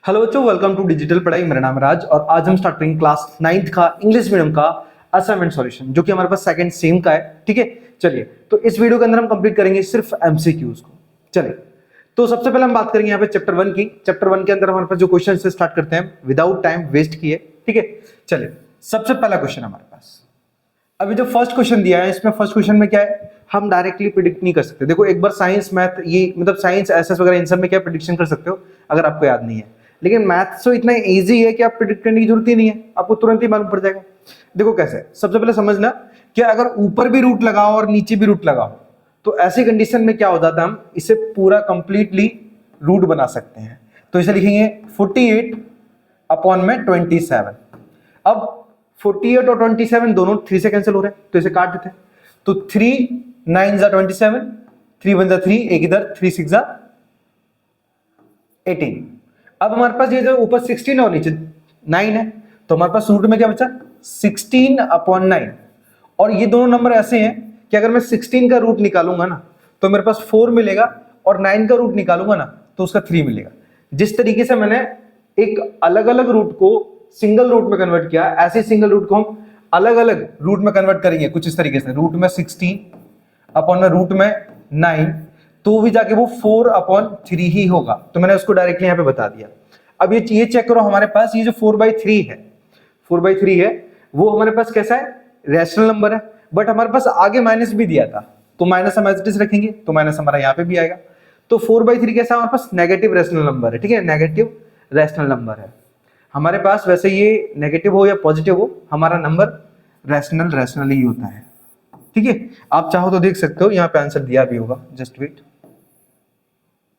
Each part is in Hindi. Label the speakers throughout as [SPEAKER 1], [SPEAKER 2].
[SPEAKER 1] हेलो बच्चों, वेलकम टू डिजिटल पढ़ाई। मेरा नाम है राज और आज हम स्टार्ट करेंगे क्लास 9th का इंग्लिश मीडियम का असाइनमेंट सॉल्यूशन, जो कि हमारे पास सेकंड सेम का है। ठीक है, चलिए तो इस वीडियो के अंदर हम कंप्लीट करेंगे सिर्फ एमसीक्यूज को। चलिए तो सबसे पहले हम बात करेंगे यहाँ पे चैप्टर 1 की। चैप्टर 1 के अंदर हमारे पास जो क्वेश्चन से स्टार्ट करते हैं विदाउट टाइम वेस्ट किए। ठीक है, चलिए सबसे पहला क्वेश्चन हमारे पास अभी जो फर्स्ट क्वेश्चन दिया है, इसमें फर्स्ट क्वेश्चन में क्या है, हम डायरेक्टली प्रिडिक्ट नहीं कर सकते। देखो एक बार साइंस मैथ ये मतलब साइंस एसएस वगैरह इन सब में क्या प्रिडिक्शन कर सकते हो अगर आपको याद नहीं है, लेकिन मैथ तो इतना इजी है कि आप प्रिडिक्ट करने की जरूरत ही नहीं है, आपको तुरंत ही मालूम पड़ जाएगा। देखो कैसे, सबसे पहले समझना कि अगर ऊपर भी रूट लगाओ और नीचे भी रूट लगाओ तो ऐसी कंडीशन में क्या हो जाता है, हम इसे पूरा कंप्लीटली रूट बना सकते हैं। तो इसे लिखेंगे 48 अपॉन में 27। अब 48 और 27 दोनों 3 से कैंसिल हो रहे हैं तो इसे काट देते हैं। तो 3 9 जा 27, 3 1 जा 3, एक इधर 3 6 जा 18। अब हमारे पास ये जो ऊपर 16 और नीचे 9 है तो हमारे पास रूट में क्या बचा 16 अपॉन 9। और ये दोनों नंबर ऐसे हैं कि अगर मैं 16 का रूट निकालूंगा ना तो मेरे पास 4 मिलेगा और 9 का रूट निकालूंगा ना तो उसका 3 मिलेगा। जिस तरीके से मैंने एक अलग अलग रूट को सिंगल रूट में कन्वर्ट किया, ऐसे सिंगल रूट को हम अलग अलग रूट में कन्वर्ट करेंगे कुछ इस तरीके से। रूट में 16 अपॉन में रूट में 9 तो भी जाके वो 4 अपॉन 3 ही होगा। तो मैंने उसको डायरेक्टली यहाँ पे बता दिया। अब ये चेक करो, हमारे पास ये जो 4/3 है, 4/3 है वो हमारे पास कैसा है, रैशनल नंबर है। बट हमारे पास आगे माइनस भी दिया था तो माइनस हम एज इट इज रखेंगे तो माइनस हमारा यहाँ पे भी आएगा। तो 4/3 कैसा हमारे पास नेगेटिव रैशनल नंबर है। ठीक है, नेगेटिव रैशनल नंबर है हमारे पास। वैसे ये नेगेटिव हो या पॉजिटिव हो, हमारा नंबर रैशनल ही होता है। ठीक है, आप चाहो तो देख सकते हो, यहाँ पे आंसर दिया भी होगा, जस्ट वेट।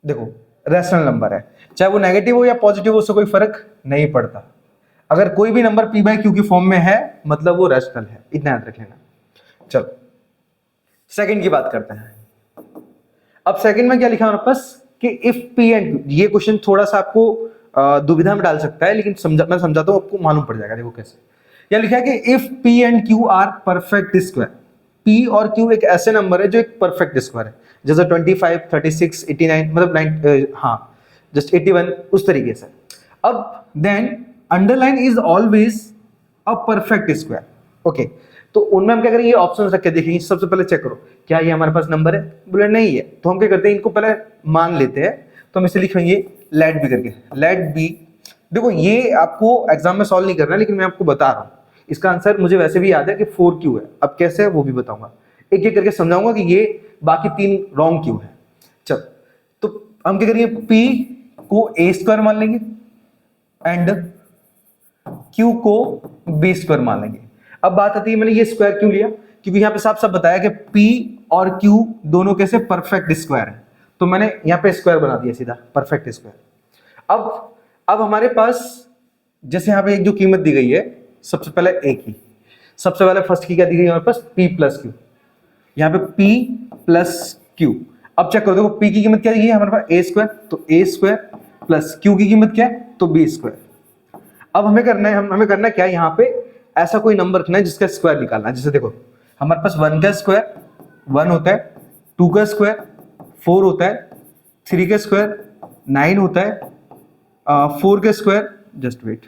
[SPEAKER 1] देखो रैशनल नंबर है, चाहे वो नेगेटिव हो या पॉजिटिव हो उससे कोई फर्क नहीं पड़ता। अगर कोई भी नंबर p/q की फॉर्म में है मतलब वो रैशनल है, इतना याद रख लेना। चलो सेकंड की बात करते हैं। अब सेकंड में क्या लिखा है हमारे पास कि इफ p एंड q, ये क्वेश्चन थोड़ा सा आपको दुविधा में डाल सकता है, लेकिन मैं समझाता हूं, आपको मालूम पड़ जाएगा। देखो कैसे, यह लिखा है कि if p and q are perfect square. p और q एक ऐसे नंबर है जो एक परफेक्ट स्क्वायर है, जैसे 25 36 89 मतलब 9 हाँ जस्ट 81 उस तरीके से। अब then underline is always a perfect square. Okay, तो उनमें हम क्या करेंगे, ऑप्शन रख के देखेंगे। सबसे पहले चेक करो क्या ये हमारे पास नंबर है, बोले नहीं है तो हम क्या करते हैं, इनको पहले मान लेते हैं। तो हम इसे लिखेंगे लेट बी करके, लेट बी। देखो ये आपको एग्जाम में सॉल्व नहीं करना है, लेकिन मैं आपको बता रहा हूँ इसका आंसर मुझे वैसे भी याद है कि 4q है। अब कैसे है वो भी बताऊंगा, एक एक करके समझाऊंगा कि ये बाकी 3 रॉन्ग क्यों है। चल तो हम क्या करेंगे, p को a स्क्वायर मान लेंगे एंड q को b स्क्वायर मान लेंगे। अब बात आती है मैंने ये स्क्वायर क्यों लिया, क्योंकि यहाँ पे साफ साफ बताया कि p और q दोनों कैसे परफेक्ट स्क्वायर है, तो मैंने यहाँ पे स्क्वायर बना दिया सीधा परफेक्ट स्क्वायर। अब हमारे पास जैसे यहाँ पे एक जो कीमत दी गई है, सबसे पहले a की, सबसे पहले फर्स्ट की क्या दी गई हमारे पास, p प्लस q। यहाँ पे p प्लस q। अब चेक करो, देखो p की कीमत क्या दी है हमारे पास a स्क्वायर, तो a स्क्वायर प्लस q की कीमत क्या है तो b स्क्वायर। अब हमें करना क्या है, यहाँ पे ऐसा कोई नंबर रखना है जिसका स्क्वायर निकालना है। जैसे देखो हमारे पास 1 का स्क्वायर 1 होता है, 2 का स्क्वायर 4 होता है, 3 का स्क्वायर 9 होता है, 4 का स्क्वायर जस्ट वेट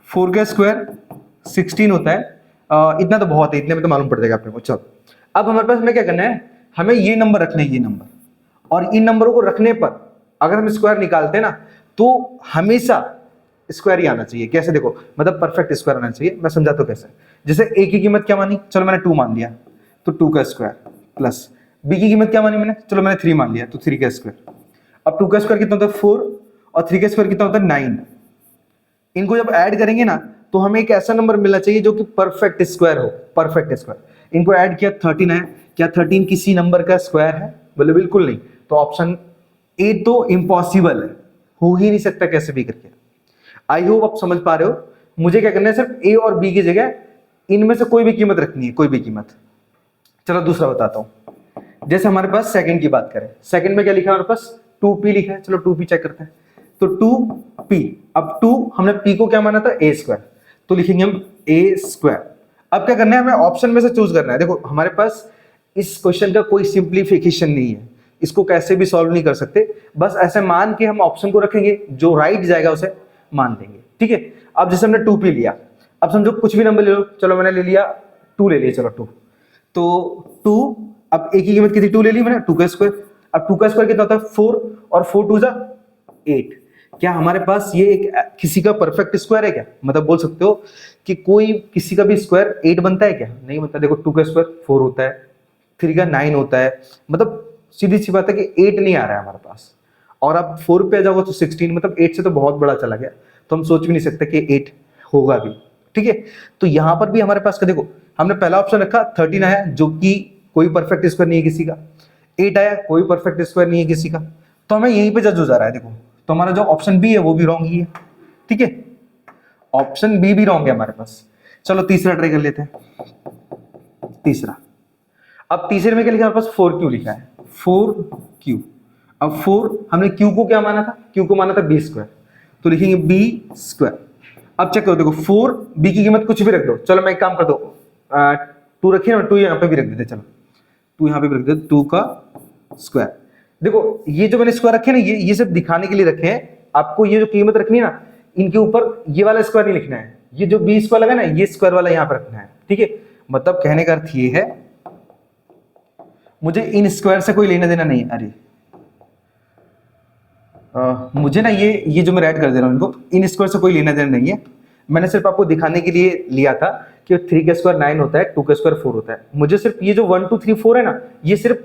[SPEAKER 1] 4 का स्क्वायर 16 होता है। इतना तो बहुत है, इतने में तो मालूम पड़ जाएगा अपने को। चलो अब हमारे पास हमें क्या करना है, हमें ये नंबर रखने हैं, ये नंबर, और इन नंबरों को रखने पर अगर हम स्क्वायर निकालते हैं ना तो हमेशा स्क्वायर ही आना चाहिए। कैसे, देखो मतलब परफेक्ट स्क्वायर आना चाहिए। मैं समझाता हूं कैसे। जैसे a की कीमत क्या मानी, चलो मैंने 2 मान लिया तो 2 का स्क्वायर, प्लस b की कीमत क्या मानी मैंने, चलो मैंने 3 मान लिया तो 3 का स्क्वायर। अब 2 का स्क्वायर कितना होता है 4 और 3 का स्क्वायर कितना होता है 9। इनको जब ऐड करेंगे ना तो हमें एक ऐसा नंबर मिलना चाहिए जो कि परफेक्ट स्क्वायर हो, परफेक्ट स्क्वायर। इनको ऐड किया 13 है, क्या 13 किसी नंबर का स्क्वायर है, बोले बिल्कुल नहीं। तो ऑप्शन ए तो इम्पॉसिबल है, हो ही नहीं सकता कैसे भी करके। आई होप आप समझ पा रहे हो। मुझे क्या करना है, सिर्फ ए और बी की जगह इनमें से कोई भी कीमत रखनी है, कोई भी कीमत। चलो दूसरा बताता हूं। जैसे हमारे पास सेकंड की बात करें, सेकंड में क्या लिखा है हमारे पास 2p लिखा है। चलो 2p चेक करते हैं। तो 2p, अब 2 हमने p को क्या माना था a स्क्वायर, तो लिखेंगे हम a स्क्वायर। अब क्या करना है, हमें ऑप्शन में से चूज करना है। देखो हमारे पास इस क्वेश्चन का कोई सिंप्लीफिकेशन नहीं है, इसको कैसे भी सॉल्व नहीं कर सकते, बस ऐसे मान के हम ऑप्शन को रखेंगे, जो राइट जाएगा उसे मान लेंगे। ठीक है, अब जैसे हमने 2 पी लिया, अब समझो कुछ भी नंबर ले लो, चलो मैंने ले लिया 2 ले लिया, चलो 2, तो 2, अब एक की कीमत कितनी 2 ले ली मैंने, 2 का स्क्वायर। अब 2 का स्क्वायर कितना होता है 4, और 4 2 जा 8। क्या हमारे पास ये एक किसी का परफेक्ट स्क्वायर है क्या? मतलब बोल सकते हो कि कोई किसी का भी स्क्वायर 8 बनता है क्या? नहीं बनता। देखो 2 का स्क्वायर 4 होता है, 3 का 9 होता है, मतलब सीधी सी बात है कि 8 नहीं आ रहा है हमारे पास। और अब 4 पे आ जाओगे तो 16, मतलब 8 से तो बहुत बड़ा चला गया, तो हम सोच भी नहीं सकते कि 8 होगा भी। ठीक है, तो यहां पर भी हमारे पास का देखो, हमने पहला ऑप्शन रखा 13 आया, जो कि कोई परफेक्ट स्क्वायर नहीं है किसी का। 8 आया, कोई परफेक्ट स्क्वायर नहीं है किसी का, तो हमें यहीं पे जज हो जा रहा है। देखो, तो हमारा जो ऑप्शन बी है वो भी रॉन्ग ही है। ठीक है, ऑप्शन बी भी रॉन्ग है हमारे पास। चलो तीसरा ट्राई कर लेते हैं। तीसरा, अब तीसरे में क्या लिखा है हमारे पास 4q लिखा है, 4q। अब 4 हमने q को क्या माना था, q को माना था b स्क्वायर, तो लिखेंगे b स्क्वायर। अब चेक करो, देखो 4 b की कीमत कुछ भी रख दो। चलो मैं एक काम कर दो, 2 रखिए ना, 2 यहाँ पे भी रख देते, चलो 2 यहाँ पे भी रख देते, 2 का स्क्वायर। देखो ये जो मैंने स्क्वायर रखे ना, ये सिर्फ दिखाने के लिए रखे हैं। आपको ये जो कीमत रखनी है ना, इनके ऊपर ये वाला स्क्वायर नहीं लिखना है, ये जो b स्क्वायर लगा ना, ये स्क्वायर वाला यहाँ पर रखना है। ठीक है, मतलब कहने का अर्थ ये है, मुझे इन स्क्वायर से कोई लेना देना नहीं है। अरे मुझे ना ये जो मैं ऐड कर दे रहा हूं इनको, इन स्क्वायर से कोई लेना देना नहीं है। मैंने सिर्फ आपको दिखाने के लिए लिया था कि 3 का स्क्वायर 9 होता है, 2 का स्क्वायर 4 होता है। मुझे सिर्फ ये जो 1 2 3 4 है ना, ये सिर्फ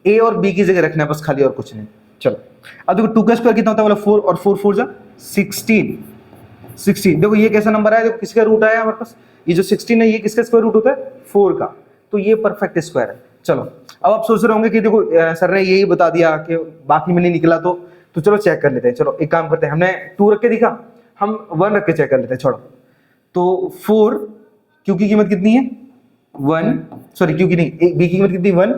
[SPEAKER 1] a और b की जगह रखना है बस, खाली, और कुछ नहीं। चलो अब देखो 2 का स्क्वायर कितना होता है, बोला 4, और 4 4 जा 16। देखो ये कैसा नंबर आया, देखो किसका रूट आया हमारे पास, ये जो 16 है ये किसका स्क्वायर रूट होता है 4 का, तो ये परफेक्ट स्क्वायर है। चलो अब आप सोच रहे होंगे कि देखो सर ने यही बता दिया कि बाकी में नहीं निकला, तो चलो चेक कर लेते हैं। चलो एक काम करते हैं, हमने 2 रख के दिखा, हम 1 रख के चेक कर लेते हैं। छोड़ो, तो 4 क्यू की कीमत कितनी है 1, सॉरी क्यू की नहीं, बी की कीमत कितनी 1,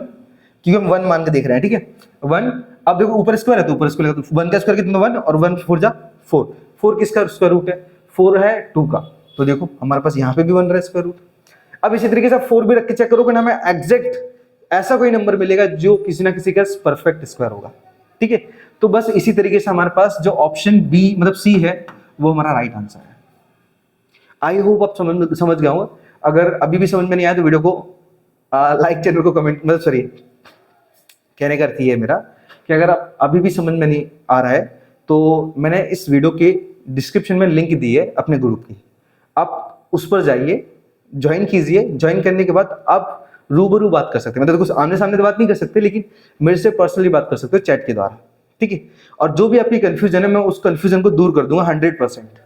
[SPEAKER 1] क्योंकि हम 1 मान के देख रहे हैं। ठीक है 1, अब देखो ऊपर स्क्वायर है तो ऊपर स्क्वायर, तो 1 का स्क्वायर कितना 1, और 1 4 जा 4, 4 किसका स्क्वायर रूट है 4 है 2 का, तो देखो हमारे पास यहाँ पे भी 1 रहा है स्क्वायर रूट। अब इसी तरीके से 4 भी रख के चेक करोगे ना, हमें एग्जैक्ट ऐसा कोई नंबर मिलेगा जो किसी ना किसी का परफेक्ट स्क्वायर होगा। ठीक है, तो बस इसी तरीके से हमारे पास जो ऑप्शन बी मतलब सी है वो हमारा राइट आंसर है। आई होप आप समझ गए हो। अगर अभी भी समझ में नहीं आया तो वीडियो को लाइक, चैनल को कमेंट, मतलब सॉरी कहने का अर्थ ये है मेरा कि अगर आप अभी भी समझ में नहीं आ रहा है तो मैंने इस वीडियो के डिस्क्रिप्शन में लिंक दी है अपने ग्रुप की, आप उस पर जाइए, ज्वाइन कीजिए। ज्वाइन करने के बाद आप रूबरू बात कर सकते हैं, मतलब कुछ आमने सामने तो बात नहीं कर सकते, लेकिन मेरे से पर्सनली बात कर सकते हो चैट के द्वारा। ठीक है, और जो भी आपकी कंफ्यूजन है मैं उस कंफ्यूजन को दूर कर दूंगा 100%।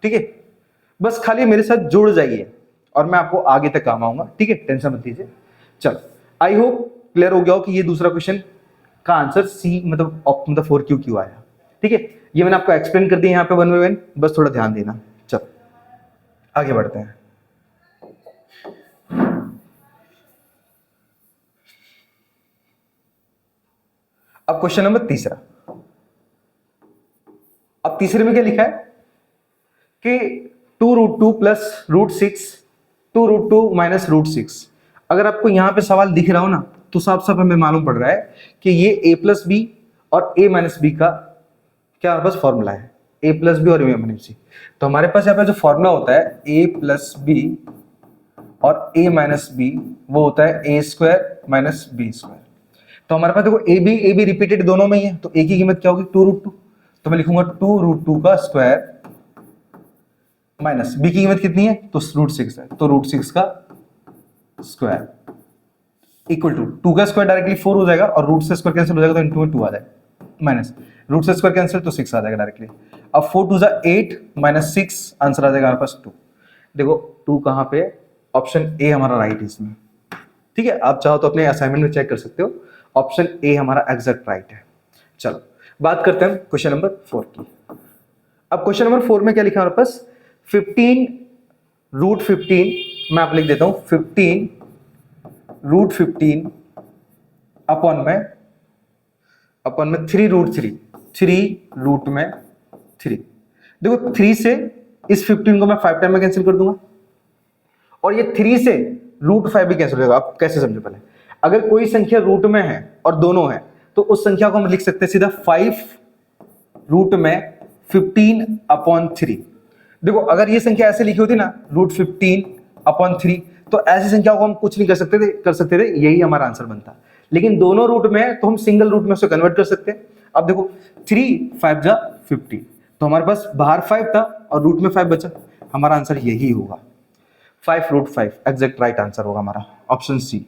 [SPEAKER 1] ठीक है, बस खाली मेरे साथ जुड़ जाइए और मैं आपको आगे तक काम आऊंगा। ठीक है, टेंशन मत लीजिए। चलो आई होप क्लियर हो गया हो कि ये दूसरा क्वेश्चन का आंसर सी मतलब 4q आया। ठीक है, ये मैंने आपको एक्सप्लेन कर दिया यहाँ पे 1 बाय 1, बस थोड़ा ध्यान देना। चलो आगे बढ़ते हैं। अब क्वेश्चन नंबर तीसरा। अब तीसरे में क्या लिखा है कि 2√2 प्लस √6, 2√2 माइनस √6। अगर आपको यहां पे सवाल दिख रहा हो ना तो साफ साफ हमें मालूम पड़ रहा है कि ये a प्लस बी और a माइनस बी का क्या हमारे पास फॉर्मूला है, a प्लस बी और a माइनस बी। तो हमारे पास यहाँ पे जो फॉर्मूला होता है a प्लस बी और a माइनस बी, वो होता है a square minus B square. तो हमारे पास देखो ए बी रिपीटेड दोनों में ही है, तो a की कीमत क्या होगी 2√2, तो मैं लिखूंगा 2√2 का स्क्वायर माइनस b की कीमत कितनी है तो √6 है, तो √6 का स्क्वायर इक्वल टू 2 का स्क्वायर डायरेक्टली 4 हो जाएगा, और रूट से स्क्वायर कैंसिल हो जाएगा तो इनटू में 2 आ जाएगा, माइनस रूट से स्क्वायर कैंसिल तो 6 आ जाएगा डायरेक्टली। अब 4 2 8 माइनस 6, आंसर आ जाएगा हमारे पास 2। देखो 2 कहाँ पे, ऑप्शन ए हमारा राइट है इसमें। ठीक है, आप चाहो तो अपने असाइनमेंट में चेक कर सकते हो, ऑप्शन ए हमारा एग्जैक्ट राइट है। चलो बात करते हैं क्वेश्चन नंबर 4 की। अब क्वेश्चन नंबर 4 में क्या लिखा है हमारे पास 15√15, मैं आप लिख देता हूं 15√15 अपॉन में 3√3, 3√3। देखो 3 से इस 15 को मैं 5 टाइम में कैंसिल कर दूंगा, और ये 3 से √5 भी कैंसिल हो जाएगा। आप कैसे समझो, पहले अगर कोई संख्या रूट में है और दोनों है तो उस संख्या को हम लिख सकते हैं सीधा 5 रूट में 15/3। देखो अगर ये संख्या ऐसे लिखी होती ना √15/3, तो ऐसी संख्या को हम कुछ नहीं कर सकते थे, यही हमारा आंसर बनता। लेकिन दोनों रूट में तो हम सिंगल रूट में उसे कन्वर्ट कर सकते हैं। अब देखो 3 5 जा 50, तो हमारे पास बाहर 5 था और रूट में 5 बचा, हमारा आंसर यही होगा 5√5, एग्जैक्ट राइट आंसर होगा हमारा ऑप्शन सी।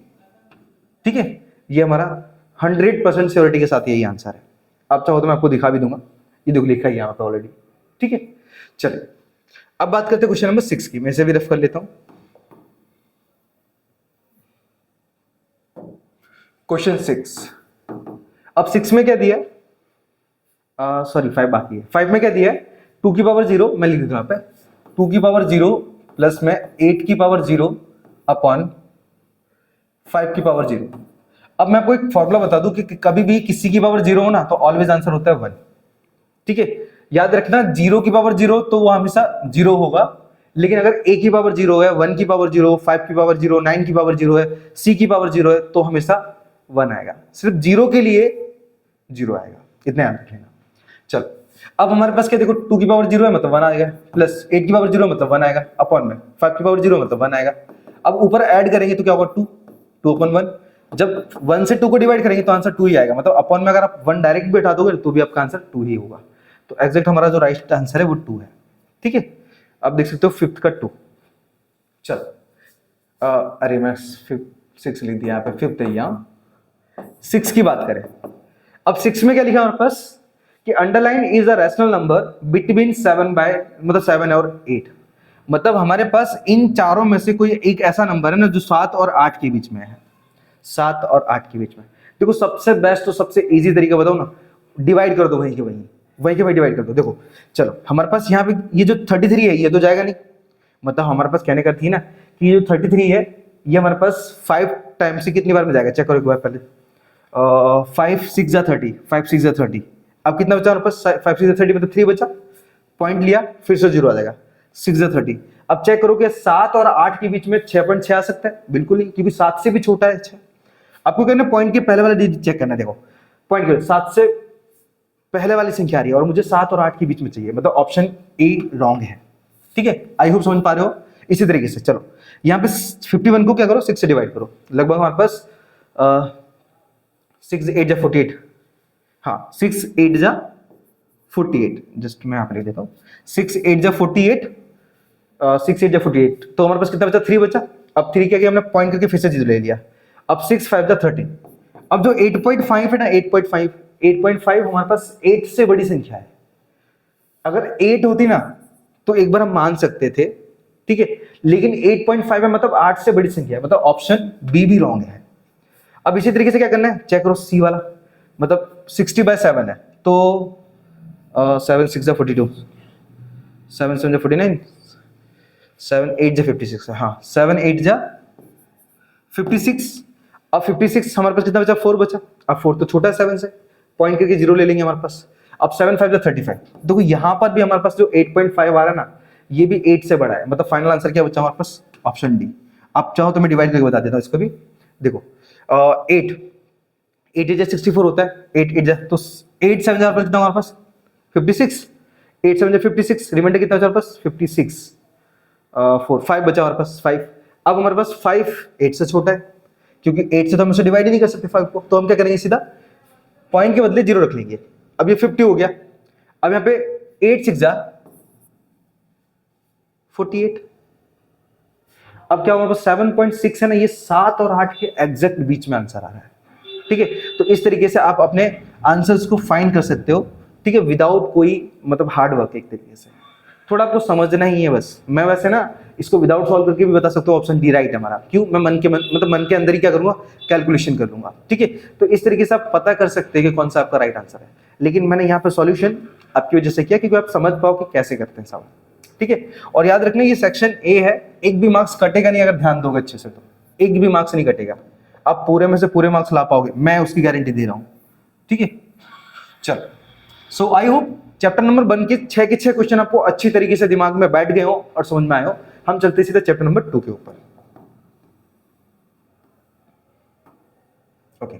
[SPEAKER 1] ठीक है, ये हमारा 100% श्योरिटी के साथ यही आंसर है। अब चाहो तो मैं आपको दिखा भी दूंगा, ये देखो लिखा है यहाँ पे ऑलरेडी। ठीक है, चलिए अब बात करते हैं क्वेश्चन नंबर 6 की। मैं इसे भी रफ कर लेता हूं। क्वेश्चन 6, अब 6 में क्या दिया, सॉरी 5 बाकी है। 5 में क्या दिया है, 2 की पावर 0, मैं लिख देता हूं यहाँ पे 2 की पावर 0 प्लस में 8 की पावर 0 अपॉन 5 की पावर 0। अब मैं आपको एक फॉर्मूला बता दूं कि कभी भी किसी की पावर 0 हो ना तो ऑलवेज आंसर होता है 1। ठीक है, याद रखना 0 की पावर 0 तो वो हमेशा 0 होगा, लेकिन अगर a की पावर 0 है, 1 की पावर 0, 5 की पावर 0, 9 की पावर 0 है, c की पावर 0 है, तो हमेशा 1 आएगा। सिर्फ 0 के लिए 0 आएगा, इतना याद रखना। चलो अब हमारे पास क्या देखो, 2 की पावर 0 है मतलब 1 आएगा, प्लस 8 की पावर 0 मतलब 1 आएगा, अपॉन में 5 की पावर 0 मतलब 1 आएगा। अब ऊपर ऐड करेंगे तो क्या होगा 2/1। जब 1 से 2 को डिवाइड करेंगे तो आंसर 2 ही आएगा, मतलब अपॉन में अगर आप 1 डायरेक्ट बैठा दोगे तो भी आपका आंसर 2 ही होगा। तो एग्जैक्ट हमारा जो राइट आंसर है वो 2 है। ठीक है, अब देख सकते हो 5th का 2। चलो अरे मैं 6 लिख दिया यहाँ पे, 5th है यहाँ। 6 की बात करें, अब 6 में क्या लिखा हमारे पास कि underline is a rational number between 7 और 8। मतलब हमारे पास इन चारों में से कोई एक ऐसा नंबर है ना जो 7 और 8 के बीच में है। 7 और 8 के बीच में देखो, सबसे बेस्ट तो सबसे इजी तरीका बताओ ना, डिवाइड कर दो वहीं के वहीं डिवाइड कर दो। देखो चलो हमारे पास यहाँ पे ये जो 33 है ये तो जाएगा नहीं, मतलब हमारे पास कहने का थी ना कि ये जो 33 है ये हमारे पास 5 टाइम्स से कितनी बार में जाएगा, चेक करो एक बार पहले। 5 6 जा 30, 5 6 जा 30। अब कितना बचा हमारे पास, 5 6 जा 30 मतलब 3 बचा, पॉइंट लिया फिर से 0 आ जाएगा, 6 जा 30। अब चेक करो कि 7 और 8 के बीच में 6.6 आ सकता है, बिल्कुल नहीं, क्योंकि 7 से भी छोटा है 6। आपको कहना पॉइंट के पहले वाला डिजिट चेक करना। देखो पॉइंट के 7 से पहले वाली संख्या आ रही है और मुझे 7 और 8 के बीच में चाहिए, मतलब ऑप्शन ए रॉन्ग है। ठीक है, आई होप समझ पा रहे हो। इसी तरीके से चलो यहाँ पे 51 को क्या करो, 6 से डिवाइड करो, लगभग हमारे पास 6 8 जा 48, हाँ 6 8 जा 48, जस्ट मैं यहाँ पे लिख देता हूँ 6 8 जा 48, 6 8 जा 48, तो हमारे पास कितना बचा, 3 बचा। अब 3 क्या किया हमने, पॉइंट करके फिर से चीज ले लिया। अब 6 5 जा 13। अब जो 8.5 है ना, 8.5 हमारे पास 8 से बड़ी संख्या है। अगर 8 होती ना तो एक बार हम मान सकते थे, ठीक है, लेकिन 8.5 है मतलब 8 से बड़ी संख्या है, मतलब ऑप्शन बी भी रॉन्ग है। अब इसी तरीके से क्या करना है, चेक करो सी वाला, मतलब 60/7 है तो 7 6 जा 42, 7 7 जा 49, 7 8 जा 56, हाँ 7 8 जा 56। अब 56 हमारे पास कितना बचा, 4 बचा। अब 4 तो छोटा है 7 से, पॉइंट करके 0 ले लेंगे हमारे पास। अब 7 5 जा 35। देखो यहां पर भी हमारे पास जो 8.5 आ रहा है ना, ये भी 8 से बड़ा है, मतलब फाइनल आंसर क्या बचा हमारे पास, ऑप्शन डी। आप चाहो तो मैं डिवाइड करके बता देता हूँ इसको भी। देखो 8 8 64 होता है, 8 8 तो 8 7 हमारे पास कितना हमारे पास 56, 8 7 56, रिमाइंडर कितना हमारे पास 56, 4 5 बचा हमारे पास 5। अब हमारे पास 5 8 से छोटा है, क्योंकि 8 से तो हम इसे डिवाइड ही नहीं कर सकते 5 को, तो हम क्या करेंगे, सीधा पॉइंट के बदले 0 रख लेंगे। अब ये 50 हो गया। अब यहाँ पे 8 6 जा 48। अब क्या हमारे पास 7.6 है ना, ये 7 और 8 के एग्जैक्ट बीच में आंसर आ रहा है। ठीक है, तो इस तरीके से आप अपने आंसर्स को फाइंड कर सकते हो, ठीक है, विदाउट कोई मतलब हार्ड वर्क। एक तरीके से थोड़ा आपको समझना ही है बस। मैं वैसे ना इसको विदाउट सॉल्व करके भी बता सकता हूँ, ऑप्शन डी राइट है हमारा। क्यों, मैं मन के अंदर ही क्या करूंगा, कैलकुलेशन कर लूंगा। ठीक है, तो इस तरीके से आप पता कर सकते हैं कि कौन सा आपका राइट आंसर है। लेकिन मैंने यहाँ पे सॉल्यूशन आपकी वजह से किया क्योंकि आप समझ पाओ कि कैसे करते हैं सवाल। ठीक है, और याद रखना ये सेक्शन ए है, एक भी मार्क्स कटेगा नहीं अगर ध्यान दोगे अच्छे से, तो एक भी मार्क्स नहीं कटेगा, आप पूरे में से पूरे मार्क्स ला पाओगे, मैं उसकी गारंटी दे रहा हूं। ठीक है, चलो सो आई होप चैप्टर नंबर 1 के 6 के 6 क्वेश्चन आपको अच्छी तरीके से दिमाग में बैठ गए हो और समझ में आए हो। हम चलते सीधे चैप्टर नंबर 2 के ऊपर। ओके,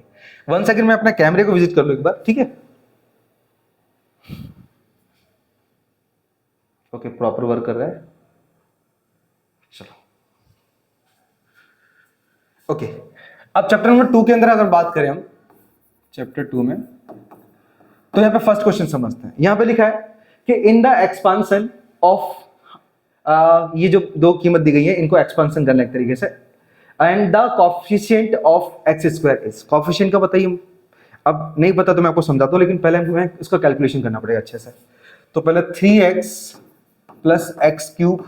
[SPEAKER 1] 1 सेकंड में अपने कैमरे को विजिट कर लो एक बार, ठीक है। ओके, प्रॉपर वर्क कर रहा है, चलो। ओके, अब चैप्टर नंबर 2 के अंदर अगर बात करें हम चैप्टर 2 में, तो यहां पे फर्स्ट क्वेश्चन समझते हैं। यहां पे लिखा है कि इन द एक्सपांसन ऑफ, ये जो दो कीमत दी गई है इनको एक्सपांसन करना एक तरीके से, and the coefficient of x square is, coefficient का बताइए, अब नहीं पता तो मैं आपको समझाता हूं, लेकिन पहले हमें इसका कैलकुलेशन करना पड़ेगा अच्छे से। तो पहले 3x plus x cube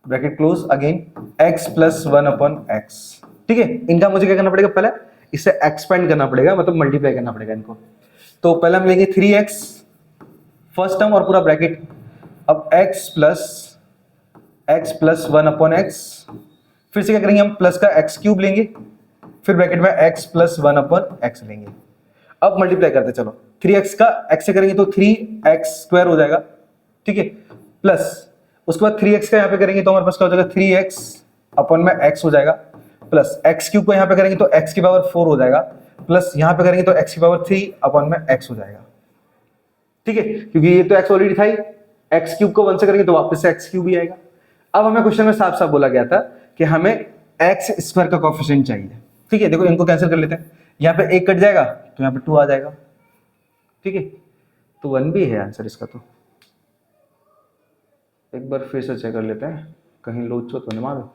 [SPEAKER 1] bracket close, again x plus 1/x, ठीक है। इनका मुझे क्या करना पड़ेगा, पहले इसे एक्सपेंड करना पड़ेगा, मतलब मल्टीप्लाई करना पड़ेगा इनको। तो पहले हम लेंगे 3x फर्स्ट टर्म और पूरा ब्रैकेट, अब x प्लस 1/x, फिर से क्या करेंगे हम, प्लस का x क्यूब लेंगे, फिर ब्रैकेट में x प्लस 1/x लेंगे। अब मल्टीप्लाई करते चलो, 3x का x से करेंगे तो 3x स्क्वायर हो जाएगा, ठीक है, प्लस उसके बाद 3x का यहाँ पे करेंगे तो हमारे पास क्या हो जाएगा, 3x अपन में x हो जाएगा, प्लस x क्यूब को यहाँ पे करेंगे तो x की पावर 4 हो जाएगा, प्लस यहाँ पे करेंगे तो x की पावर 3 अपन में x हो जाएगा, ठीक है, क्योंकि ये तो x ऑलरेडी था ही, x क्यूब को 1 से करेंगे तो वापस से x क्यूब ही आएगा। अब हमें क्वेश्चन में साफ साफ बोला गया था कि हमें x स्क्वायर का कोएफिशिएंट चाहिए, ठीक है। देखो इनको कैंसिल कर लेते हैं, यहाँ पे 1 कट जाएगा तो यहाँ पे 2 आ जाएगा, ठीक है, तो 1 भी है आंसर इसका। तो एक बार फिर से चेक कर लेते हैं, कहीं लोच तो नहीं मारो।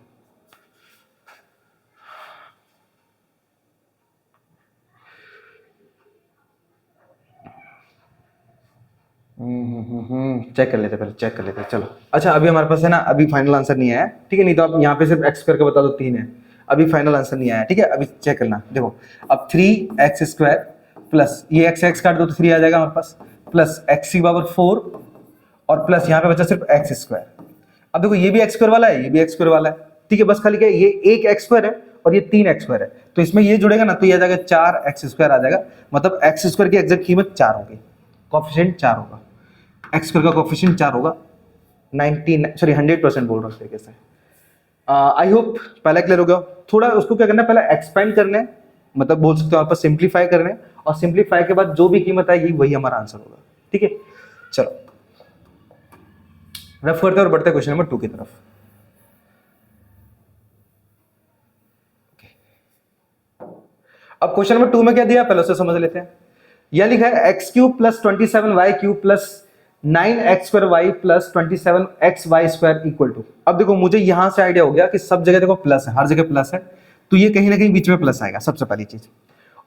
[SPEAKER 1] चेक कर लेते, पहले चेक कर लेते हैं, चलो। अच्छा, अभी हमारे पास है ना, अभी फाइनल आंसर नहीं आया, ठीक है, नहीं तो आप यहाँ पे सिर्फ x करके बता दो 3 है, अभी फाइनल आंसर नहीं आया, ठीक है। अभी चेक करना, देखो अब 3x स्क्वायर प्लस ये x काट दो तो 3 आ जाएगा हमारे पास, प्लस x की पावर 4 और प्लस यहाँ पे बचा सिर्फ x स्क्वायर। अब देखो ये भी x स्क्वायर वाला है, ये भी x स्क्वायर वाला है, ठीक है, बस खाली क्या ये एक x स्क्वायर है और ये 3x स्क्वायर है, तो इसमें ये जुड़ेगा ना तो ये आ जाएगा 4x स्क्वायर आ जाएगा, मतलब x स्क्वायर की एग्जैक्ट कीमत 4 होगी, कोएफिशिएंट 4 होगा, x स्क्वायर का कोएफिशिएंट 4 होगा, 100% बोल रहा हूँ इस तरीके से। आई होप पहला क्लियर हो गया। थोड़ा उसको क्या करना है, पहले एक्सपेंड करना है, मतलब बोल सकते हो आप सिंप्लीफाई करना है, और सिंप्लीफाई के बाद जो भी कीमत आएगी वही हमारा आंसर होगा, ठीक है। चलो रफ करते और बढ़ते क्वेश्चन नंबर 2 की तरफ। अब क्वेश्चन नंबर 2 में क्या दिया पहले उसे समझ लेते हैं। यह लिखा है x cube plus 27y cube plus 9x square y plus 27xy square equal to. अब देखो मुझे यहां से आइडिया हो गया कि सब जगह देखो प्लस है, हर जगह प्लस है, तो ये कहीं ना कहीं बीच में प्लस आएगा सबसे पहली चीज।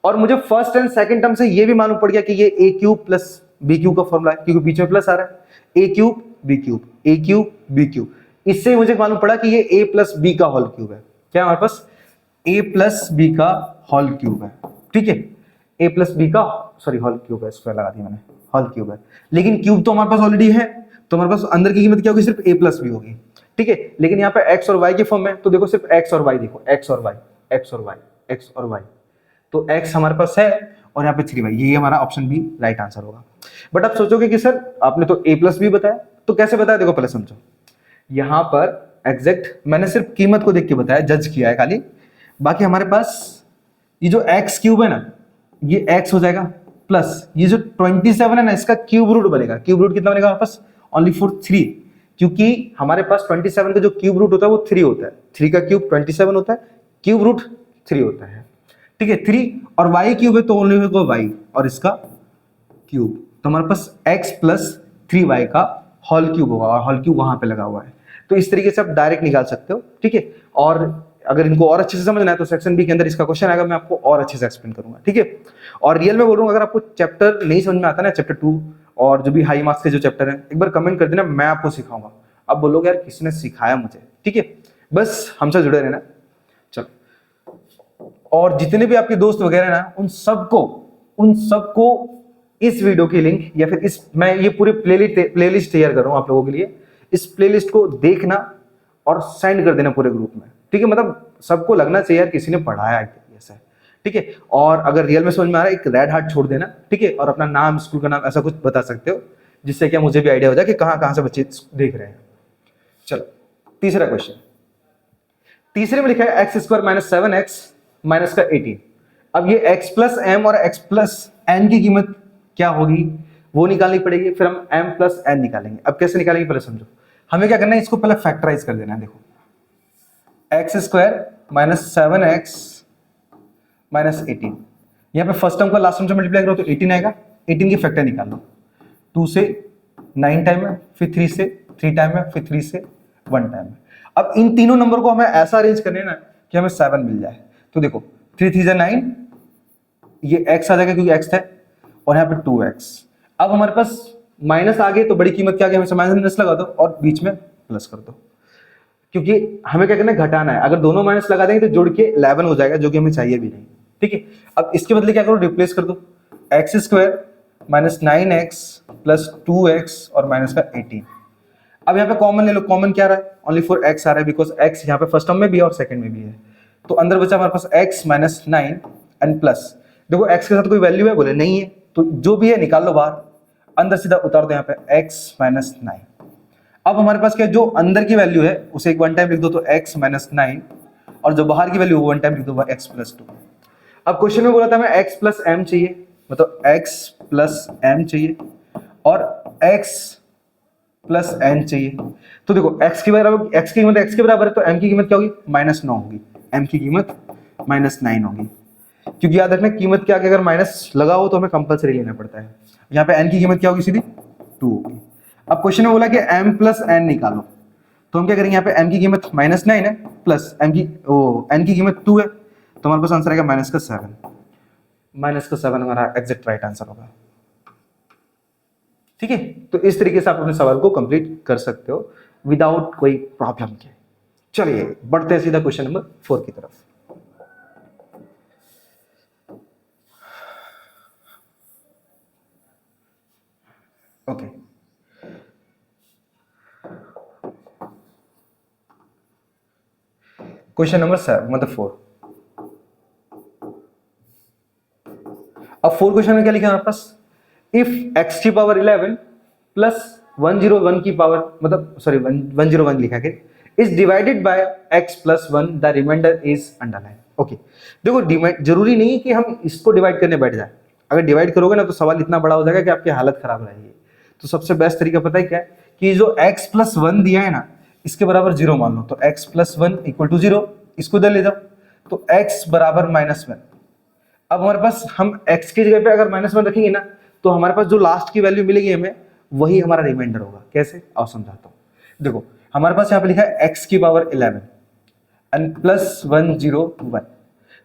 [SPEAKER 1] और मुझे फर्स्ट एंड सेकंड टर्म से ये भी मालूम पड़ गया कि ये a cube plus b cube का फॉर्मूला है, क्योंकि बीच में प्लस आ रहा है, a cube b cube, a cube b cube. इससे मुझे मालूम पड़ा कि ये a प्लस b का होल क्यूब है। क्या हमारे पास a प्लस b का होल क्यूब है, ठीक है, a प्लस b का सॉरी होल क्यूब है, स्क्वायर लगा दिया मैंने, होल क्यूब है, लेकिन क्यूब तो हमारे पास ऑलरेडी है, तो हमारे पास अंदर की कीमत क्या होगी, सिर्फ a प्लस b होगी, ठीक है। लेकिन यहाँ पे x और y के फॉर्म में, तो देखो सिर्फ x और y, देखो x और y, x और y, x और y, तो x हमारे पास है और यहाँ पे 3y, ये हमारा ऑप्शन बी राइट आंसर होगा। बट आप सोचोगे कि सर आपने तो a प्लस b बताया, तो कैसे बताया, देखो पहले समझो। यहाँ पर एग्जैक्ट मैंने सिर्फ कीमत को देख के बताया, जज किया है खाली, बाकी हमारे पास ये जो x क्यूब है ना, ये x हो जाएगा, प्लस ये जो 27 है ना, इसका क्यूब रूट बनेगा। क्यूब रूट कितना बनेगा हमारे पास, ओनली फॉर 3, क्योंकि हमारे पास 27 का जो क्यूब रूट होता है वो 3 होता है, 3 का क्यूब 27 होता है, क्यूब रूट 3 होता है, ठीक है, 3 और y क्यूब है तो ओनली होगा y और इसका क्यूब, तो हमारे पास x प्लस 3y का होल क्यूब होगा और होल क्यूब वहां पे लगा हुआ है। तो इस तरीके से आप डायरेक्ट निकाल सकते हो, ठीक है। और अगर इनको और अच्छे से समझना है तो सेक्शन बी के अंदर इसका क्वेश्चन आएगा, मैं आपको और अच्छे से एक्सप्लेन करूंगा, ठीक है। और रियल में बोल रहा हूँ, अगर आपको चैप्टर नहीं समझ में आता ना, चैप्टर 2 और जो भी हाई मार्क्स के जो चैप्टर है, एक बार कमेंट कर देना, मैं आपको सिखाऊंगा। आप बोलोगे यार किसी ने सिखाया मुझे, ठीक है, बस हमसे जुड़े रहना। चलो, और जितने भी आपके दोस्त वगैरह ना, उन सबको इस वीडियो की लिंक या फिर इस, मैं ये पूरी प्लेलिस्ट तैयार कर रहा हूँ आप लोगों के लिए, इस प्लेलिस्ट को देखना और सेंड कर देना पूरे ग्रुप में, ठीक है। मतलब सबको लगना चाहिए यार किसी ने पढ़ाया है ऐसा, ठीक है। और अगर रियल में समझ में आ रहा है, एक रेड हार्ट छोड़ देना, ठीक है, और अपना नाम, स्कूल का नाम, ऐसा कुछ बता सकते हो, जिससे क्या मुझे भी आइडिया हो जाए कि कहाँ से बच्चे देख रहे हैं। चलो तीसरा क्वेश्चन, तीसरे में लिखा है x square minus 7x minus का 18। अब ये x प्लस एम और x प्लस एन की कीमत क्या होगी वो निकालनी पड़ेगी, फिर हम m प्लस एन निकालेंगे। अब कैसे निकालेंगे पहले समझो, हमें क्या करना है, इसको पहले फैक्टराइज कर देना है। देखो x square minus 7x minus 18, यहाँ पे फर्स्ट टर्म को लास्ट टर्म से मल्टीप्लाई करो तो 18 आएगा, 18 की फैक्टर निकाल लो, 2 से 9 टाइम है, फिर 3 से 3 टाइम है, फिर 3 से 1 टाइम है। अब इन तीनों नंबर को हमें ऐसा अरेंज करना है ना कि हमें 7 मिल जाए। तो देखो 3 3 9, ये x आ जाएगा क्योंकि x था, और यहाँ पे 2x। अब हमारे पास माइनस आ गए तो बड़ी कीमत क्या आ गई, हमें माइनस लगा दो और बीच में प्लस कर दो, क्योंकि हमें क्या करना है, घटाना है। अगर दोनों माइनस लगा देंगे तो जोड़ के 11 हो जाएगा, जो कि हमें चाहिए भी नहीं। ठीक है, अब इसके बदले क्या करो, रिप्लेस कर दो, x square minus 9x plus 2x और माइनस का 18। अब यहाँ पे कॉमन ले लो, कॉमन क्या आ रहा है, ओनली फॉर x आ रहा है, बिकॉज x यहाँ पे फर्स्ट टर्म में भी है और सेकंड में भी है। तो अंदर बचा हमारे पास x माइनस 9 एंड प्लस, देखो x के साथ कोई वैल्यू है, बोले नहीं है, तो जो भी है निकाल लो बाहर, अंदर सीधा उतार दो यहाँ पे x माइनस 9। अब हमारे पास क्या, जो अंदर की वैल्यू है उसे एक वन टाइम लिख दो तो x माइनस 9, और जो बाहर की वैल्यू वन टाइम लिख दो वो x प्लस 2। अब क्वेश्चन में बोला था हमें x प्लस m चाहिए, मतलब x प्लस m चाहिए और x प्लस n चाहिए। तो देखो x की बराबर, x की कीमत x के बराबर है, तो m की कीमत क्या होगी, माइनस 9 होगी, m की कीमत माइनस 9 होगी, क्योंकि याद रखना कीमत क्या, अगर माइनस लगा हो तो हमें कंपलसरी लेना पड़ता है। यहाँ पे n की कीमत क्या होगी, सीधी 2 होगी। अब क्वेश्चन में बोला कि m प्लस n निकालो, तो हम क्या करेंगे, यहाँ पे m की कीमत माइनस 9 है प्लस n की कीमत 2 है, तो हमारे पास आंसर आएगा माइनस का 7। माइनस का 7 हमारा एग्जैक्ट राइट आंसर होगा। ठीक है, तो इस तरीके से आप अपने सवाल को कंप्लीट कर सकते हो विदाउट कोई प्रॉब्लम के। चलिए बढ़ते हैं सीधा क्वेश्चन नंबर 4 की तरफ। ओके, क्वेश्चन नंबर 7 मतलब 4। अब 4 क्वेश्चन में क्या लिखा है हमारे पास, इफ x की पावर 11 प्लस 101 की पावर, मतलब सॉरी 101 लिखा है, is divided by x plus 1, the remainder is underline. Okay, देखो जरूरी नहीं है कि हम इसको डिवाइड करने बैठ जाए, अगर डिवाइड करोगे ना तो सवाल इतना बड़ा हो जाएगा कि आपकी हालत खराब रहेगी। तो सबसे बेस्ट तरीका पता है क्या है, कि जो x प्लस 1 दिया है ना इसके बराबर 0 मान लो, तो x प्लस 1 इक्वल टू 0, इसको इधर ले जाओ, तो x बराबर माइनस 1। अब हमारे पास हम x की जगह पे अगर माइनस 1 रखेंगे ना, तो हमारे पास जो लास्ट की वैल्यू मिलेगी हमें वही हमारा रिमाइंडर होगा। कैसे, आओ समझाता हूँ। देखो हमारे पास यहाँ पे लिखा है x की पावर 11 एंड प्लस 101,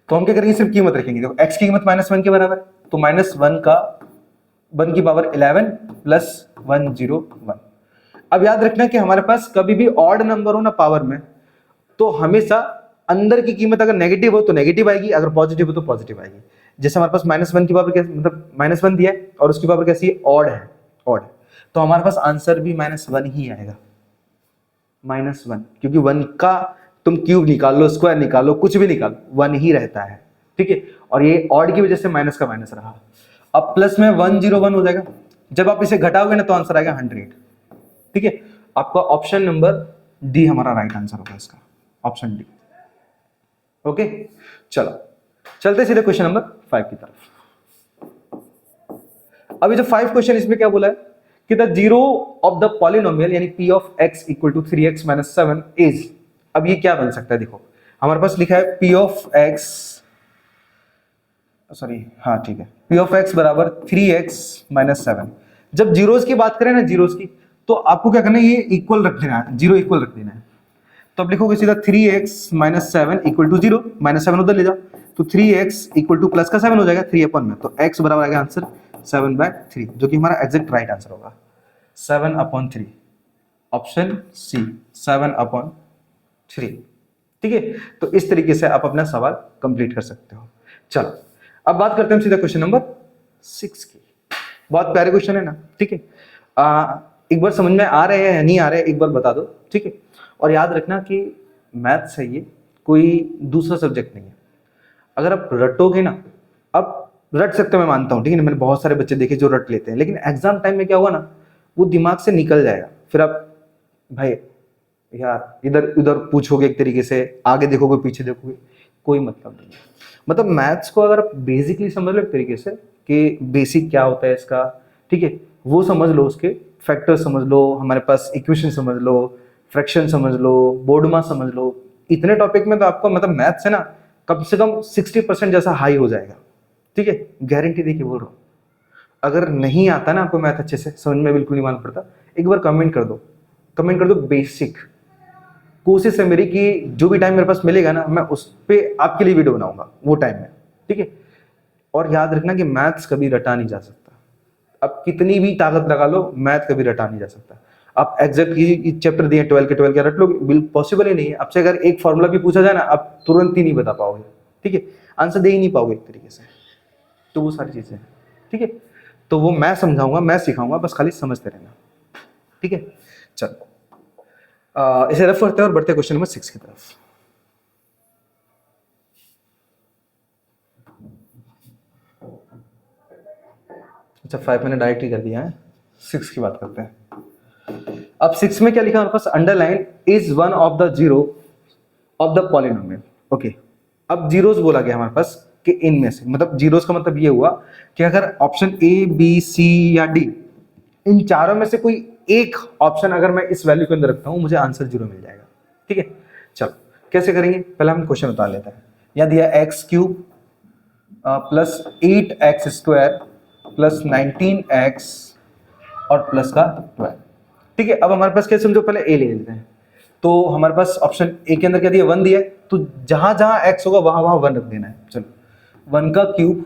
[SPEAKER 1] तो हम क्या करेंगे, सिर्फ कीमत रखेंगे। देखो x की कीमत माइनस 1 के बराबर है, तो माइनस 1 की पावर 11 प्लस 101। अब याद रखना कि हमारे पास कभी भी ऑड नंबर हो ना पावर में, तो हमेशा अंदर की कीमत अगर नेगेटिव हो तो नेगेटिव आएगी, अगर पॉजिटिव हो तो पॉजिटिव आएगी। जैसे हमारे पास माइनस 1 की पावर क्या, मतलब माइनस 1 दिया है और उसकी पावर कैसी है, ऑड है, ऑड, तो हमारे पास आंसर भी माइनस 1 ही आएगा, माइनस 1, क्योंकि 1 का तुम क्यूब निकाल लो, स्क्वायर निकाल लो, कुछ भी निकाल, 1 ही रहता है। ठीक है, और ये ऑड की वजह से माइनस का माइनस रहा। अब प्लस में 101 हो जाएगा, जब आप इसे घटाओगे ना तो आंसर आएगा 100। ठीक है, आपका ऑप्शन नंबर डी हमारा राइट आंसर होगा इसका, ऑप्शन डी। ओके, चलो चलते सीधे क्वेश्चन नंबर 5 की तरफ। अभी जो 5 क्वेश्चन, इसमें क्या बोला है कि the zero of the polynomial यानी p of x equal to 3x minus 7 is, अब ये क्या बन सकता है, देखो हमारे पास लिखा है p ऑफ x, सॉरी हाँ ठीक है, p ऑफ x बराबर 3x माइनस 7। जब जीरोस की बात करें ना, जीरोस की, तो आपको क्या करना है, ये इक्वल रख देना है, जीरो इक्वल रख देना है। तो अब लिखोगे सीधा 3x minus 7 equal to 0, minus 7 उधर ले जाओ, तो 3x इक्वल टू प्लस का 7 हो जाएगा 3 अपन में, तो x बराबर आएगा आंसर 7/3, जो कि हमारा एग्जैक्ट राइट आंसर होगा, 7/3, ऑप्शन सी 7/3। ठीक है, तो इस तरीके से आप अपना सवाल कंप्लीट कर सकते हो। चलो अब बात करते हैं सीधा क्वेश्चन नंबर 6 की। बहुत प्यारे क्वेश्चन है ना, ठीक है, एक बार समझ में आ रहे हैं या नहीं आ रहे एक बार बता दो। ठीक है, और याद रखना कि मैथ्स है ये, कोई दूसरा सब्जेक्ट नहीं है। अगर आप रटोगे ना, अब रट सकते हो मैं मानता हूँ, ठीक है ना, मैंने बहुत सारे बच्चे देखे जो रट लेते हैं, लेकिन एग्जाम टाइम में क्या हुआ ना, वो दिमाग से निकल जाएगा, फिर आप भाई यार इधर उधर पूछोगे, एक तरीके से आगे देखोगे पीछे देखोगे, कोई मतलब नहीं है। मतलब मैथ्स को अगर आप बेसिकली समझ लो एक तरीके से कि बेसिक क्या होता है इसका, ठीक है, वो समझ लो, उसके फैक्टर समझ लो, हमारे पास इक्वेशन समझ लो, फ्रैक्शन समझ लो, बोर्ड मास समझ लो, इतने टॉपिक में तो आपको मतलब मैथ्स है ना कम से कम 60% जैसा हाई हो जाएगा, ठीक है, गारंटी देके बोल रहा हूँ। अगर नहीं आता ना आपको मैथ अच्छे से, समझ में बिल्कुल नहीं मालूम पड़ता, एक बार कमेंट कर दो, कमेंट कर दो बेसिक। कोशिश है मेरी कि जो भी टाइम मेरे पास मिलेगा ना मैं उस पर आपके लिए वीडियो बनाऊंगा वो टाइम में, ठीक है। और याद रखना कि मैथ्स कभी रटा नहीं जा सकता, आप कितनी भी ताकत लगा लो मैथ कभी रटा नहीं जा सकता। आप एग्जैक्ट चैप्टर दिए 12 के 12 के रट लो, बिल्कुल पॉसिबल ही नहीं है। आपसे अगर एक फॉर्मूला भी पूछा जाए ना आप तुरंत ही नहीं बता पाओगे, ठीक है, आंसर दे ही नहीं पाओगे एक तरीके से। तो वो सारी चीजें हैं, ठीक है, तो वो मैं समझाऊंगा, मैं सिखाऊंगा, बस खाली समझते रहना, ठीक है। चलो इसे रफ करते हैं और बढ़ते हैं क्वेश्चन नंबर 6 की तरफ। अच्छा 5 मैंने डायरेक्ट ही कर दिया है, 6 की बात करते हैं। अब 6 में क्या लिखा हमारे पास, underline is one of the zero of the polynomial. Okay, अब जीरोस बोला गया हमारे पास कि इनमें से, मतलब जीरोस का मतलब ये हुआ कि अगर ऑप्शन ए बी सी या डी इन चारों में से कोई एक ऑप्शन अगर मैं इस वैल्यू के अंदर रखता हूं मुझे आंसर जीरो मिल जाएगा, ठीक है। चलो कैसे करेंगे, पहले हम क्वेश्चन उतार लेते हैं। यहां दिया x cube plus 8x square plus 19x और प्लस का 12, ठीक है। अब हमारे पास क्या, समझो पहले ए ले लेते हैं। तो हमारे पास ऑप्शन ए के अंदर क्या दिया, 1 दिया है, तो जहां जहां x होगा वहां वहां 1 रख देना है। चलो 1 का क्यूब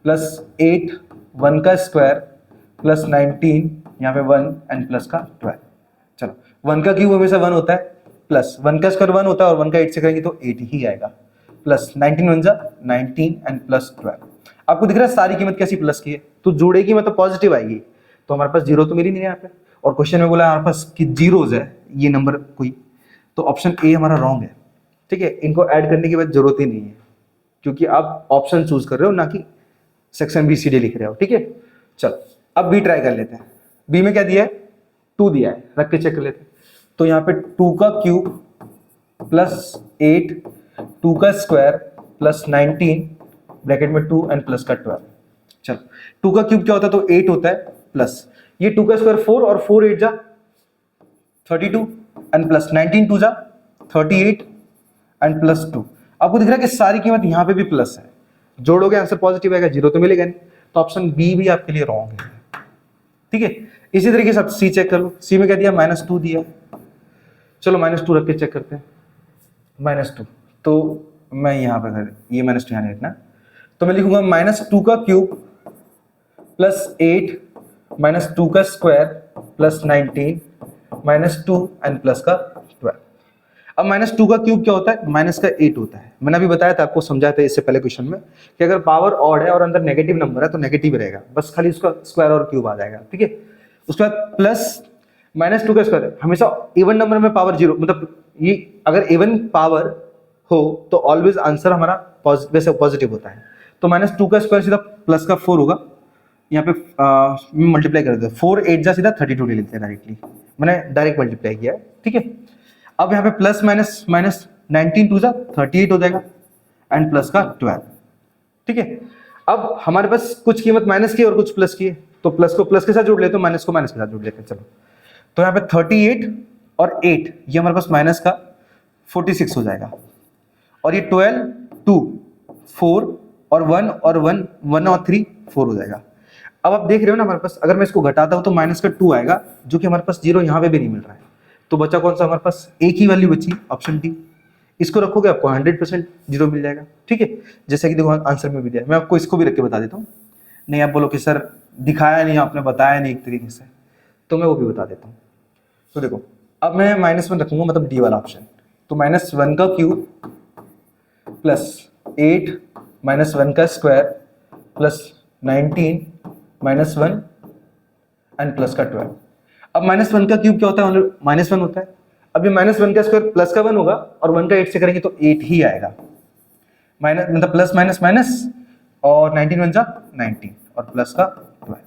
[SPEAKER 1] प्लस 8, 1 का स्क्वायर प्लस 19, यहाँ पे 1 एंड प्लस का 12। चलो 1 का क्यूब हमेशा 1 होता है, प्लस 1 का स्क्वायर 1 होता है, और 1 का 8 से करेंगे तो 8 ही आएगा, प्लस 19 1 जा 19 एंड प्लस 12। आपको दिख रहा है सारी कीमत कैसी प्लस की है, तो जुड़ेगी मतलब पॉजिटिव आएगी, तो हमारे पास जीरो तो मिल ही नहीं यहाँ पे। और क्वेश्चन में बोला हमारे पास कि जीरोज है ये नंबर कोई, तो ऑप्शन ए हमारा रॉन्ग है, ठीक है। इनको ऐड करने की बात जरूरत ही नहीं है, क्योंकि आप ऑप्शन चूज कर रहे हो ना कि सेक्शन बी सी डी लिख रहे हो, ठीक है। चलो अब बी ट्राई कर लेते हैं। बी में क्या दिया है, 2 दिया है, रख के चेक कर लेते हैं। तो यहाँ पे 2 का क्यूब प्लस 8, 2 का स्क्वायर प्लस 19 ब्रैकेट में 2 एंड प्लस का 12। चलो 2 का क्यूब क्या होता है, तो 8 होता है, प्लस ये 2 का स्क्वायर 4 और 4 8 जा 32 एंड प्लस 19 2 जा 38 एंड प्लस 2। आपको दिख रहा है कि सारी कीमत यहाँ पे भी प्लस है, जोड़ोगे आंसर पॉजिटिव आएगा, जीरो तो मिलेगा नहीं, तो ऑप्शन बी भी आपके लिए रॉन्ग है, ठीक है। इसी तरीके से आप सी चेक कर लो। सी में क्या दिया, -2 दिया, चलो -2 रख के चेक करते हैं। -2 तो मैं यहाँ पे ये -2 यहाँ लिखना, तो मैं लिखूंगा -2 का क्यूब प्लस 8 -2 का स्क्वायर प्लस 19 -2 एंड प्लस का 12। अब -2 का क्यूब क्या होता है, माइनस का 8 होता है। मैंने अभी बताया था, आपको समझाया था इससे पहले क्वेश्चन में कि अगर पावर ऑड है और अंदर नेगेटिव नंबर है तो नेगेटिव रहेगा, बस खाली उसका स्क्वायर और क्यूब आ जाएगा, ठीक है। उसके बाद प्लस -2 का स्क्वायर, हमेशा इवन नंबर में पावर जीरो, मतलब ये अगर इवन पावर हो तो ऑलवेज आंसर हमारा वैसे पॉजिटिव होता है। तो -2 का स्क्वायर सीधा प्लस का 4 होगा, यहाँ पे मल्टीप्लाई कर देते हैं, 4 8 जा सीधा 32 ले लेते हैं डायरेक्टली, मैंने डायरेक्ट मल्टीप्लाई किया है, ठीक है। अब यहाँ पे प्लस माइनस माइनस 19 2 जा 38 हो जाएगा एंड प्लस का 12, ठीक है। अब हमारे पास कुछ कीमत माइनस की और कुछ प्लस की है, तो प्लस को प्लस के साथ जोड़ लेते हैं, माइनस को माइनस के साथ जोड़ लेते हैं। चलो तो यहाँ पे 38 और 8 ये हमारे पास माइनस का 46 हो जाएगा, और ये 12 2 4 और 1 और 1 1 और 3 4 हो जाएगा। अब आप देख रहे हो ना हमारे पास, अगर मैं इसको घटाता हूं तो माइनस का 2 आएगा, जो कि हमारे पास जीरो यहाँ पे भी नहीं मिल रहा है, तो बचा कौन सा हमारे पास, एक ही वैल्यू बची, ऑप्शन डी। इसको रखोगे आपको 100% जीरो मिल जाएगा, ठीक है। जैसे कि देखो आंसर में भी दिया, मैं आपको इसको भी रख के बता देता हूँ, नहीं आप बोलो कि सर दिखाया नहीं आपने, बताया नहीं एक तरीके से, तो मैं वो भी बता देता हूँ। तो देखो अब मैं -1 रखूंगा, मतलब डी वाला ऑप्शन, तो -1 का क्यूब प्लस 8 -1 का स्क्वायर प्लस 19 -1 एंड प्लस का 12। अब -1 का क्यूब क्या होता है, -1 होता है। अब ये -1 का स्क्वायर प्लस का 1 होगा, और 1 का 8 से करेंगे तो 8 ही आएगा, माइनस मतलब प्लस माइनस माइनस, और 19 1 जा 19 और प्लस का 12।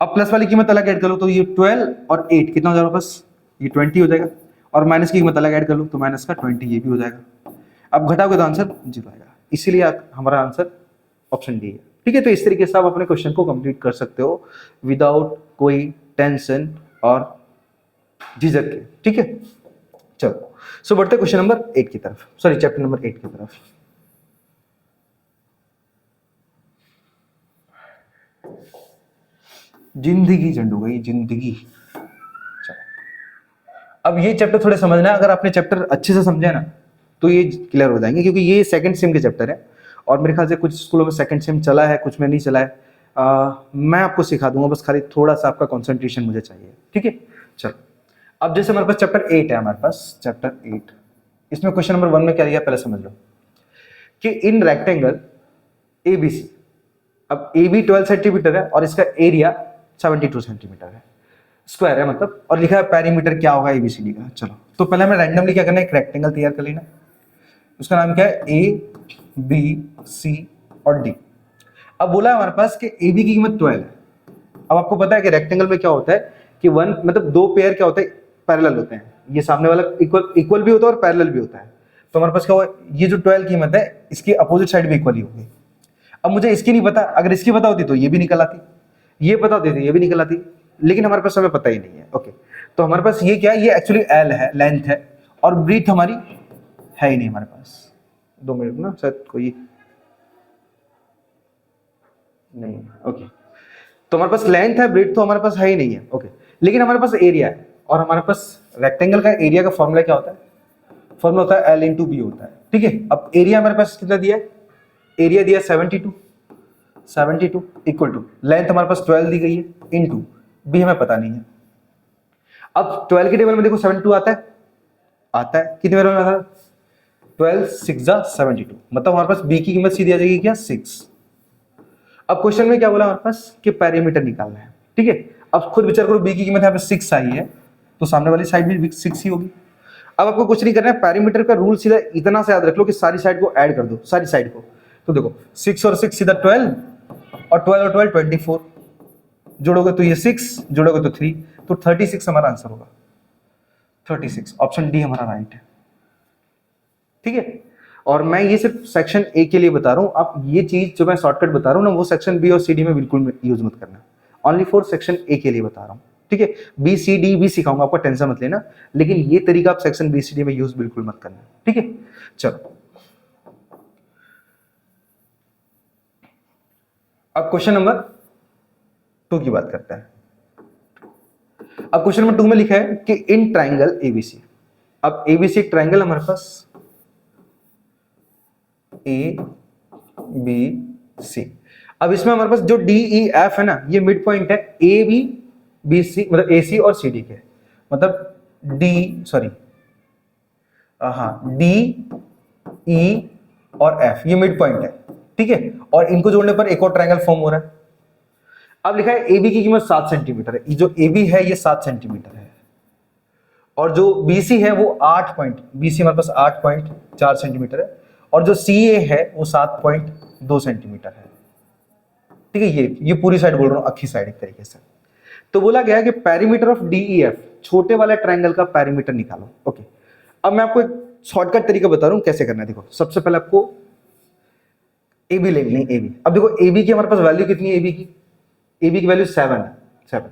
[SPEAKER 1] अब प्लस वाली कीमत अलग ऐड कर लो, तो ये 12 और 8 कितना हो जाएगा बस, ये 20 हो जाएगा, और माइनस की कीमत अलग ऐड कर लो तो माइनस का 20 ये भी हो जाएगा। अब घटाओगे तो आंसर जीरो आएगा। इसीलिए हमारा आंसर ऑप्शन डी है। ठीक है, तो इस तरीके से आप अपने क्वेश्चन को कंप्लीट कर सकते हो विदाउट कोई टेंशन और झिझक के। ठीक है, चलो सो बढ़ते क्वेश्चन नंबर 8 की तरफ, सॉरी चैप्टर नंबर 8 की तरफ। जिंदगी झंड हो गई जिंदगी। चलो अब ये चैप्टर थोड़े समझना है, अगर आपने चैप्टर अच्छे से समझा ना तो ये क्लियर हो जाएंगे, क्योंकि ये सेकंड सेम के चैप्टर है और मेरे ख्याल से कुछ स्कूलों में सेकंड सेम चला है, कुछ में नहीं चला है। मैं आपको सिखा दूंगा, बस खाली थोड़ा सा आपका कंसंट्रेशन मुझे चाहिए। ठीक है, चलो अब जैसे हमारे पास चैप्टर 8 है, हमारे पास चैप्टर 8, इसमें क्वेश्चन नंबर 1 में क्या दिया पहले समझ लो कि इन रेक्टेंगल ABC, अब AB 12 सेंटीमीटर है और इसका एरिया 72 सेंटीमीटर है, स्क्वायर है मतलब, और लिखा है पेरीमीटर क्या होगा ABCD का। चलो तो पहले हमें रैंडमली क्या करना है, एक रेक्टेंगल तैयार कर लेना, उसका नाम क्या है ABC और D। अब बोला है हमारे पास कि AB की कीमत 12 है। अब आपको पता है कि रेक्टेंगल में क्या होता है कि वन मतलब दो पेयर क्या होता है, पैरेलल होते हैं, ये सामने वाला इक्वल भी होता है और पैरेलल भी होता है। तो हमारे पास क्या हुआ, ये जो 12 कीमत है इसकी अपोजिट साइड भी इक्वल ही होगी। अब मुझे इसकी नहीं पता, अगर इसकी पता होती तो ये भी निकल आती, ये पता होती तो ये भी निकल आती, लेकिन हमारे पास हमें पता ही नहीं है। ओके, तो हमारे पास ये क्या है, ये एक्चुअली L है, लेंथ है, और ब्रीथ हमारी है ही नहीं हमारे पास। 2 मिनट ना, शायद कोई नहीं। ओके, तो हमारे पास लेंथ है, ब्रीथ तो हमारे पास है ही नहीं है। ओके, लेकिन हमारे पास एरिया है, और हमारे पास रेक्टेंगल का एरिया का फॉर्मूला क्या होता है, फॉर्मूला होता है L इंटू बी होता है। ठीक है, अब एरिया हमारे पास कितना दिया है, एरिया दिया 72 इक्वल टू लेंथ हमारे पास 12 दी गई है इंटू बी हमें पता नहीं है। अब 12 के टेबल में देखो 72 आता है, कितने बार में आता है, 12 6 72, मतलब हमारे पास बी की कीमत सीधी आ जाएगी क्या, 6। अब क्वेश्चन में क्या बोला हमारे पास कि पैरामीटर निकालना है। ठीक है, अब खुद विचार करो, बी की कीमत यहाँ पे 6 आई है तो सामने वाली साइड भी 6 ही होगी। अब आपको कुछ नहीं करना है, पैरामीटर का रूल सीधा इतना से याद रख लो कि सारी साइड को ऐड कर दो, सारी साइड को। तो देखो 6 और 6 सीधा 12, और 12 और 12 24, जोड़ोगे तो ये 6, जोड़ोगे तो 3, तो 36 हमारा आंसर होगा। 36 ऑप्शन डी हमारा राइट है। ठीक है, और मैं ये सिर्फ सेक्शन ए के लिए बता रहा हूं, आप ये चीज जो मैं शॉर्टकट बता रहा हूं ना, वो सेक्शन बी और सी डी में बिल्कुल यूज मत करना, ओनली फॉर सेक्शन ए के लिए बता रहा हूं। ठीक है, बी सी डी भी सिखाऊंगा, आपको टेंशन मत लेना, लेकिन ये तरीका आप सेक्शन बी सी डी में यूज बिल्कुल मत करना। ठीक है, चलो अब क्वेश्चन नंबर 2 की बात करते हैं। अब क्वेश्चन नंबर 2 में लिखा है कि इन ट्राइंगल एबीसी, अब एबीसी एक ट्राइंगल हमारे पास ए बी सी। अब इसमें हमारे पास जो डी ई एफ है ना, ये मिड पॉइंट है ए बी बी सी, मतलब ए सी और सी डी के, मतलब डी ई और एफ ये मिड पॉइंट है। ठीक है, और इनको जोड़ने पर एक और ट्रायंगल फॉर्म हो रहा है। अब लिखा है AB की कीमत 7 सेंटीमीटर है, ये जो AB है ये 7 सेंटीमीटर है, और जो BC है वो 8 हमारे पास 8.4 सेंटीमीटर है, और जो CA है वो 7.2 सेंटीमीटर है। ठीक है, ये पूरी साइड बोल रहा हूं, अक्खी साइड एक तरीके से। तो बोला गया है कि पेरीमीटर ऑफ DEF, छोटे वाले ट्रायंगल का पेरीमीटर निकालो। ओके, अब मैं आपको एक शॉर्टकट तरीका बता रहा हूं कैसे करना है। देखो सबसे पहले आपको AB ले लेनी, AB। अब देखो AB की हमारे पास वैल्यू कितनी है, AB की वैल्यू 7 है, 7।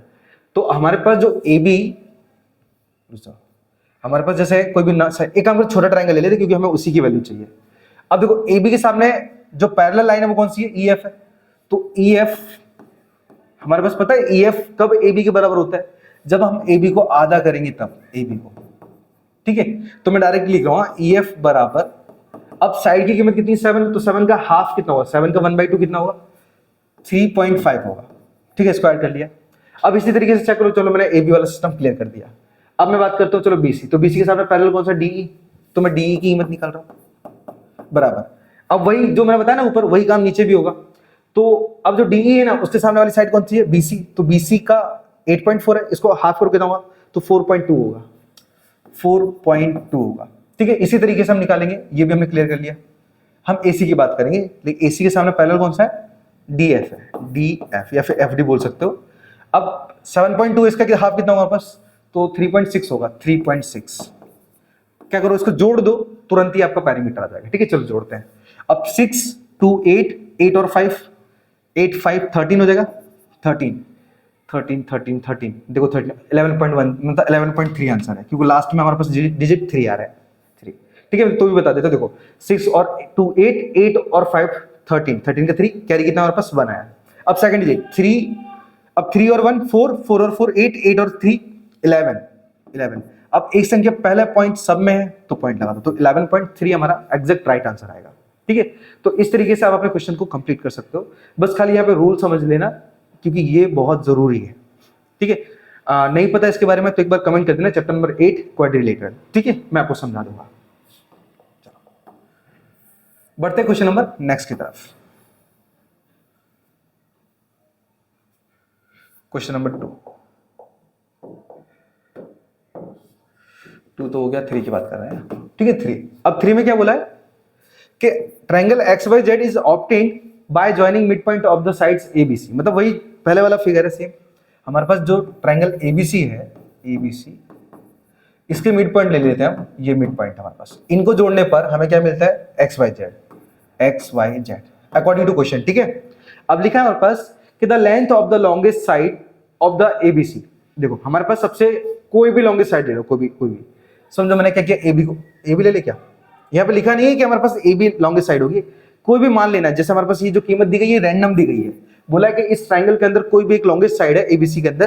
[SPEAKER 1] तो हमारे पास जो AB, हमारे पास जैसे कोई भी एक काम छोटा ट्रायंगल ले लेते क्योंकि हमें उसी की वैल्यू चाहिए। अब देखो AB के सामने जो पैरेलल लाइन है वो कौन सी है, EF है। तो EF हमारे पास पता है, EF कब AB के बराबर होता है, जब हम AB को आधा करेंगे तब AB को। ठीक है, तो मैं डायरेक्ट लिख रहा हूं EF बराबर, अब साइड की कीमत कितनी, 7, तो 7 का हाफ कितना होगा, 7 का 1/2 कितना होगा, 3.5 होगा। ठीक है, स्क्वायर कर लिया। अब इसी तरीके से चेक करो, चलो मैंने AB वाला सिस्टम क्लियर कर दिया। अब मैं बात करता हूँ चलो BC, तो BC के सामने पैरेलल कौन सा, DE, तो मैं DE की कीमत निकाल रहा हूँ बराबर। अब वही जो मैंने बताया ना ऊपर, वही काम नीचे भी होगा। तो अब जो DE है ना, उसके सामने वाली साइड कौन सी है, BC, तो BC का 8.4 है, इसको हाफ करके कितना होगा, तो 4.2 होगा, 4.2 होगा। ठीक है, इसी तरीके से हम निकालेंगे, ये भी हमने क्लियर कर लिया। हम AC की बात करेंगे, लेकिन AC के सामने पैरेलल कौन सा है, DF है, DF या फिर FD बोल सकते हो। अब 7.2 इसका हाफ कितना होगा पास, तो 3.6 होगा, 3.6। क्या करो, इसको जोड़ दो, तुरंत ही आपका पैरामीटर आ जाएगा। ठीक है, चलो जोड़ते हैं। अब 6 2 8, 8 और 5, 8 5 13 हो जाएगा, 13 13 13 13, देखो 13 11.1 मतलब 11.3 आंसर है, क्योंकि लास्ट में हमारे पास डिजिट 3 आ रहा है, 3। ठीक है, तो भी बता देता, देखो 6 और 2 8, 8 और 5 13, 13 का 3 कैरी कितना हमारे पास 1 आया। अब सेकंड डिजिट 3, अब 3 और 1 4, 4 और 4 8, 8 और 3 11, 11। अब एक संख्या पहले पॉइंट सब में है तो पॉइंट लगा दो, तो 11.3 हमारा एग्जैक्ट राइट आंसर आएगा। ठीक है, तो इस तरीके से आप अपने क्वेश्चन को कंप्लीट कर सकते हो। बस खाली यहाँ पे रूल समझ लेना, क्योंकि ये बहुत जरूरी है। ठीक है, नहीं पता इसके बारे में तो एक बार कमेंट कर देना, चैप्टर नंबर 8 क्वाड्रिलेटरल। ठीक है, मैं आपको समझा दूंगा। बढ़ते क्वेश्चन नंबर नेक्स्ट की तरफ। क्वेश्चन नंबर 2 तो हो गया, 3 की बात कर रहे हैं। ठीक है, 3। अब 3 में क्या बोला है कि triangle XYZ is obtained by joining mid point of the sides ABC। मतलब वही पहले वाला फिगर है सेम। हमारे पास जो ट्रायंगल ABC है, ABC, इसके मिड पॉइंट ले लेते हैं हम, ये मिड पॉइंट हमारे पास, इनको जोड़ने पर हमें क्या मिलता है XYZ अकॉर्डिंग टू क्वेश्चन। ठीक है, अब लिखा है हमारे पास कि the length of the longest side of the ABC। देखो हमारे पास सबसे कोई भी लॉन्गेस्ट साइड ले लो, कोई भी समझो, मैंने क्या किया, AB ले ले, क्या यहाँ पे लिखा नहीं है कि हमारे पास AB लॉन्गेस्ट साइड होगी, कोई भी मान लेना है। जैसे हमारे पास ये जो कीमत दी गई है रैंडम दी गई है, बोला है कि इस ट्रायंगल के अंदर कोई भी एक लॉन्गेस्ट साइड है ABC के अंदर,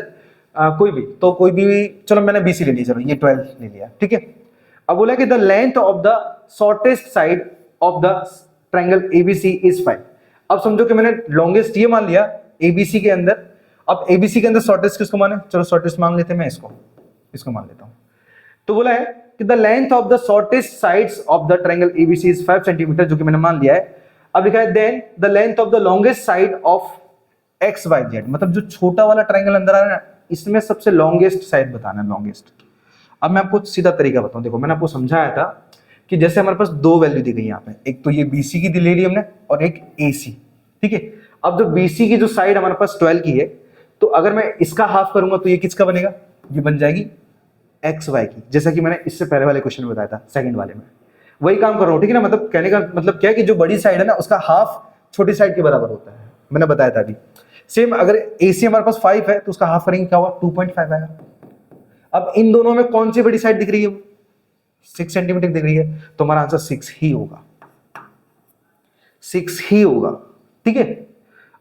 [SPEAKER 1] कोई भी, तो कोई भी, चलो मैंने BC ले लिया, चलो ये 12 ले लिया। ठीक है, अब बोला कि the length of the shortest side of the triangle ABC is 5। अब समझो कि मैंने लॉन्गेस्ट ये मान लिया ABC के अंदर, अब ABC के अंदर शॉर्टेस्ट किसको माने, चलो शॉर्टेस्ट मान लेते हैं, मैं इसको मान लेता हूं। तो बोला है कि the length of the shortest sides of the triangle ABC is 5 centimetre, जो कि मैंने मान लिया है। अब लिखा है then the length of the longest side of XYZ, मतलब जो छोटा वाला ट्रायंगल अंदर आ रहा है ना, इसमें सबसे लॉन्गेस्ट साइड बताना है, लॉन्गेस्ट। अब मैं आपको सीधा तरीका बताऊं, देखो मैंने आपको समझाया था कि जैसे हमारे पास दो वैल्यू दी गई यहाँ पे, एक तो ये BC की ले ली हमने और एक AC। ठीक है, अब जो BC की जो साइड हमारे पास 12 की है, तो अगर मैं इसका हाफ करूंगा तो ये किसका बनेगा, ये बन जाएगी XY की, जैसा कि मैंने इससे पहले वाले क्वेश्चन में बताया था, सेकंड वाले में वही काम कर रहा हूँ। ठीक है ना, मतलब कहने का मतलब क्या है कि जो बड़ी साइड है ना उसका हाफ छोटी साइड के बराबर होता है, मैंने बताया था अभी। सेम अगर AC हमारे पास 5 है तो उसका हाफ करेंगे, क्या होगा, 2.5 आएगा। अब इन दोनों में कौन सी बड़ी साइड दिख रही है, 6 सेंटीमीटर दिख रही है, तो हमारा आंसर 6 ही होगा, 6 ही होगा। ठीक है,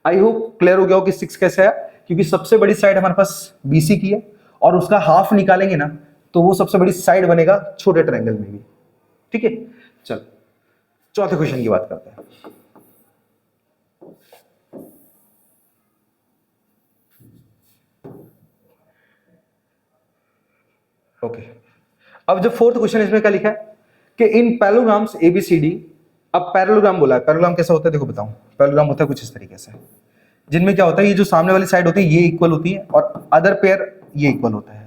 [SPEAKER 1] आई होप क्लियर हो गया हो कि 6 कैसे आया, क्योंकि सबसे बड़ी साइड हमारे पास BC की है और उसका हाफ निकालेंगे ना तो वो सबसे बड़ी साइड बनेगा छोटे ट्रायंगल में भी। ठीक है, चल चौथे क्वेश्चन की बात करते हैं। ओके, अब जो फोर्थ क्वेश्चन इसमें क्या लिखा है कि इन पैरेललोग्राम्स ABCD, अब पैरेललोग्राम बोला है, पैरेललोग्राम कैसा होता है देखो बताऊं, पैरेललोग्राम होता है कुछ इस तरीके से, जिनमें क्या होता है, ये जो सामने वाली साइड होती है ये इक्वल होती है और अदर पेयर ये इक्वल होता है।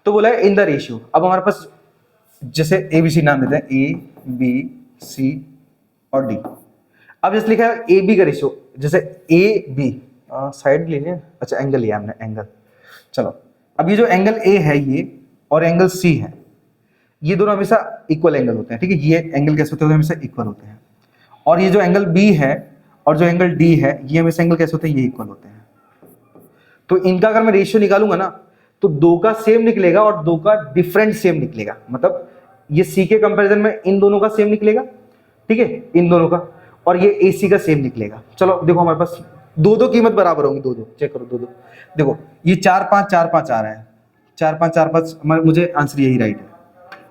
[SPEAKER 1] तो बोला है इन द रेशियो, अब हमारे पास जैसे ABC नाम देते हैं A, B, C और D। अब जैसे लिखा है AB का रेशियो, जैसे AB साइड ले लिया, अच्छा एंगल लिया हमने, एंगल। चलो अब ये जो एंगल A है ये और एंगल C है, ये दोनों हमेशा इक्वल एंगल होते हैं। ठीक है, ये एंगल कैसे होते हैं, हमेशा इक्वल होते हैं। और ये जो एंगल B है और जो एंगल D है, ये हमेशा एंगल कैसे होते हैं, ये इक्वल होते हैं। तो इनका अगर मैं रेशियो निकालूंगा ना तो दो का सेम निकलेगा और दो का डिफरेंट सेम निकलेगा, मतलब ये C के कंपैरिजन में इन दोनों का सेम निकलेगा। ठीक है, इन दोनों का, और ये AC का सेम निकलेगा। चलो देखो हमारे पास दो कीमत बराबर होंगी, दो चेक करो, दो देखो, ये 4 5 4 5 आ रहा है, 4 5 4 5, मुझे आंसर यही राइट है,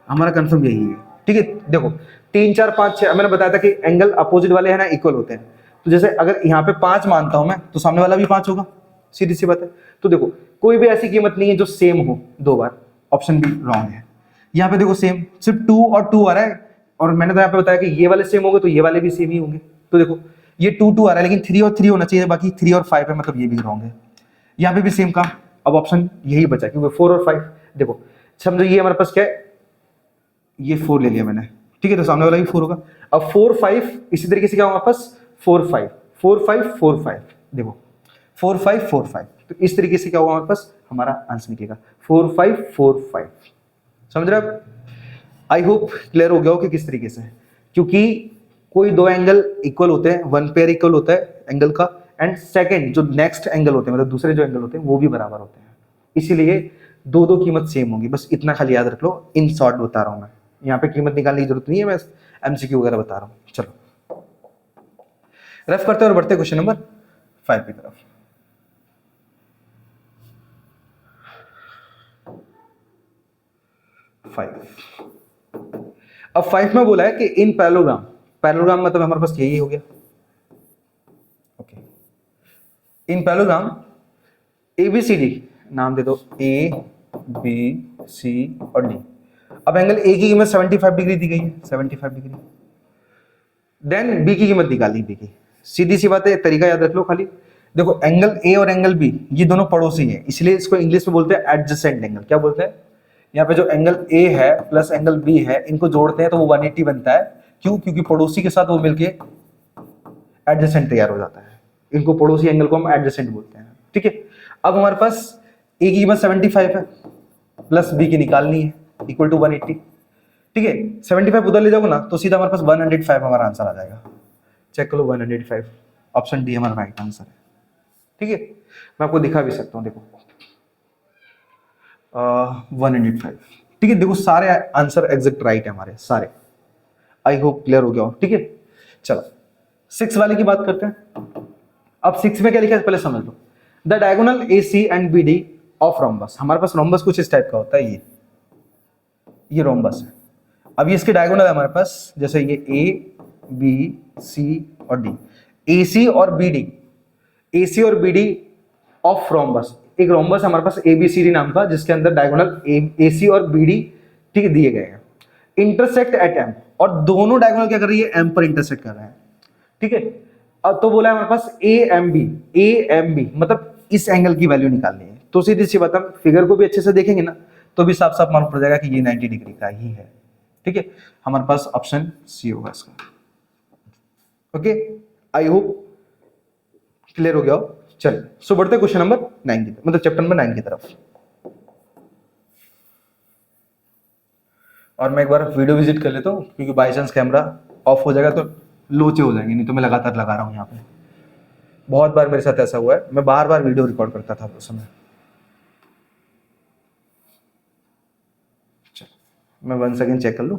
[SPEAKER 1] हमारा कंफर्म यही है। ठीक है, देखो 3 4 5 6, मैंने बताया था कि एंगल अपोजिट वाले है ना इक्वल होते हैं, तो जैसे अगर यहाँ पे 5 मानता हूं मैं तो सामने वाला भी 5 होगा, सीधी सी बात है। तो देखो कोई भी ऐसी कीमत नहीं है जो सेम हो दो बार, ऑप्शन भी रॉन्ग है। यहाँ पे देखो सेम, सिर्फ 2 और 2 आ रहा है, और मैंने तो यहाँ पे बताया कि ये वाले सेम होंगे तो ये वाले भी सेम ही होंगे। तो देखो ये 2 2 आ रहा है, लेकिन 3 और 3 होना चाहिए, बाकी 3 और 5 है, मतलब ये भी रॉन्ग है। यहाँ पे भी सेम काम, अब ऑप्शन यही बचा क्योंकि 4 और 5। देखो समझो ये हमारे पास क्या है, ये 4 ले लिया मैंने, ठीक है, तो सामने वाला भी 4 होगा। अब 4 5 इसी तरीके से क्या होगा हमारे पास, 4 5 4 5 4 5, देखो 4 5 4 5, तो इस तरीके से क्या होगा हमारे पास, हमारा आंसर निकलेगा 4 5 4 5। समझ रहे आप? आई होप क्लियर हो गया हो कि किस तरीके से, क्योंकि कोई दो एंगल इक्वल होते हैं, वन पेयर इक्वल होता है एंगल का, एंड सेकंड जो नेक्स्ट एंगल होते हैं मतलब दूसरे जो एंगल होते हैं वो भी बराबर होते हैं, इसीलिए दो दो कीमत सेम होंगी। बस इतना खाली याद रख लो, इन शॉर्ट बता रहा हूं मैं, यहाँ पे कीमत निकालने की जरूरत नहीं है, मैं एमसीक्यू वगैरह बता रहा हूँ। चलो रफ करते और बढ़ते क्वेश्चन नंबर 5 की तरफ। अब 5 में बोला है कि इन पैरेललोग्राम, पैरेललोग्राम मतलब हमारे पास यही हो गया, ओके। इन पैरेललोग्राम ABCD नाम दे दो, A B C और D। अब एंगल A की कीमत 75 डिग्री दी गई है, 75 डिग्री। देन B की कीमत निकाली, B की। सीधी सी बात है, तरीका याद रख लो खाली। देखो एंगल A और एंगल B ये दोनों पड़ोसी हैं, इसलिए इसको इंग्लिश में बोलते हैं एडजेसेंट एंगल। क्या बोलते हैं? यहाँ पे जो एंगल A है प्लस एंगल B है, इनको जोड़ते हैं तो वो 180 बनता है। क्यों? क्योंकि पड़ोसी के साथ वो मिलके एडजेसेंट तैयार हो जाता है। इनको पड़ोसी एंगल को हम एडजेसेंट बोलते हैं, ठीक है। अब हमारे पास A की कीमत 75 है प्लस B की निकालनी है इक्वल टू 180, ठीक है। 75 उधर ले जाओगे ना तो सीधा हमारे पास 105 हमारा आंसर आ जाएगा। चेक करो 105, ऑप्शन डी हमारा राइट आंसर है, ठीक है। मैं आपको दिखा भी सकता हूँ, देखो 105, ठीक है। देखो सारे आंसर एग्जैक्ट राइट है हमारे सारे। आई होप क्लियर हो गया हो, ठीक है। चलो 6 वाले की बात करते हैं। अब 6 में क्या लिखा है पहले समझ लो। The diagonal AC and BD of rhombus, हमारे पास रोम्बस कुछ इस टाइप का होता है, ये रोम्बस है। अब ये इसके डायगोनल है हमारे पास, जैसे ये A B C और D, AC और BD, AC और BD ऑफ रोम्बस, एक रोम्बस हमारे पास ABCD नाम का जिसके अंदर डायगोनल AC और BD ठीक दिए गए हैं, इंटरसेक्ट एट M, और दोनों डायगोनल क्या कर रही है? M पर इंटरसेक्ट कर रहे हैं, ठीक है। अब तो बोला है हमारे पास AMB मतलब इस एंगल की वैल्यू निकालनी है। तो सीधी सी बात, हम फिगर को भी अच्छे से देखेंगे ना तो भी साफ साफ मालूम पड़ जाएगा कि ये 90 डिग्री का ही है, ठीक है। हमारे पास ऑप्शन सी होगा इसका, ओके। आई होप क्लियर हो गया हो। चलिए सो बढ़ते क्वेश्चन नंबर 9 की, मतलब चैप्टर नंबर 9 की तरफ। और मैं एक बार वीडियो विजिट कर लेता हूँ क्योंकि बाई चांस कैमरा ऑफ हो जाएगा तो लोचे हो जाएंगे, नहीं तो मैं लगातार लगा रहा हूँ यहाँ पे। बहुत बार मेरे साथ ऐसा हुआ है, मैं बार बार वीडियो रिकॉर्ड करता था उस समय। मैं 1 सेकेंड चेक कर लूँ,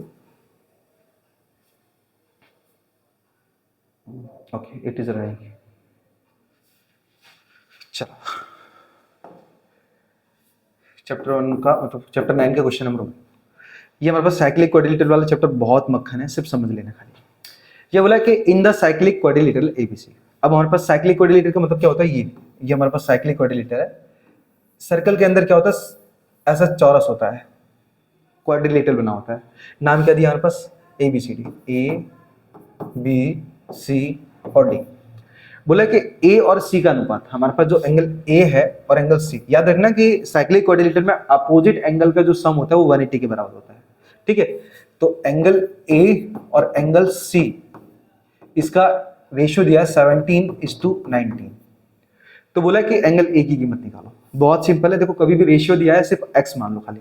[SPEAKER 1] ओके इट इज रनिंग। चलो चैप्टर 1 का मतलब चैप्टर 9 का क्वेश्चन नंबर 1, ये हमारे पास साइक्लिक क्वाड्रिलेटरल वाला चैप्टर बहुत मक्खन है, सिर्फ समझ लेना खाली। ये बोला कि in the cyclic quadrilateral ABC। अब हमारे पास साइक्लिक क्वाड्रिलेटर का मतलब क्या होता है? ये हमारे पास साइक्लिक क्वाड्रिलेटर है। सर्कल के अंदर क्या होता है? ऐसा चौरस होता है, क्वाड्रिलेटरल बना होता है। नाम क्या दिया हमारे पास? ABCD, A B C और D। बोला कि A और C का अनुपात, हमारे पास जो एंगल A है और एंगल C, याद रखना कि साइक्लिक क्वाड्रिलेटरल में अपोजिट एंगल का जो सम होता है वो 180 के बराबर होता है, ठीक है। तो एंगल A और एंगल C इसका रेशियो दिया है 17:19। तो बोला कि एंगल A की कीमत निकालो। बहुत सिंपल है, देखो कभी भी रेशियो दिया है सिर्फ x मान लो खाली।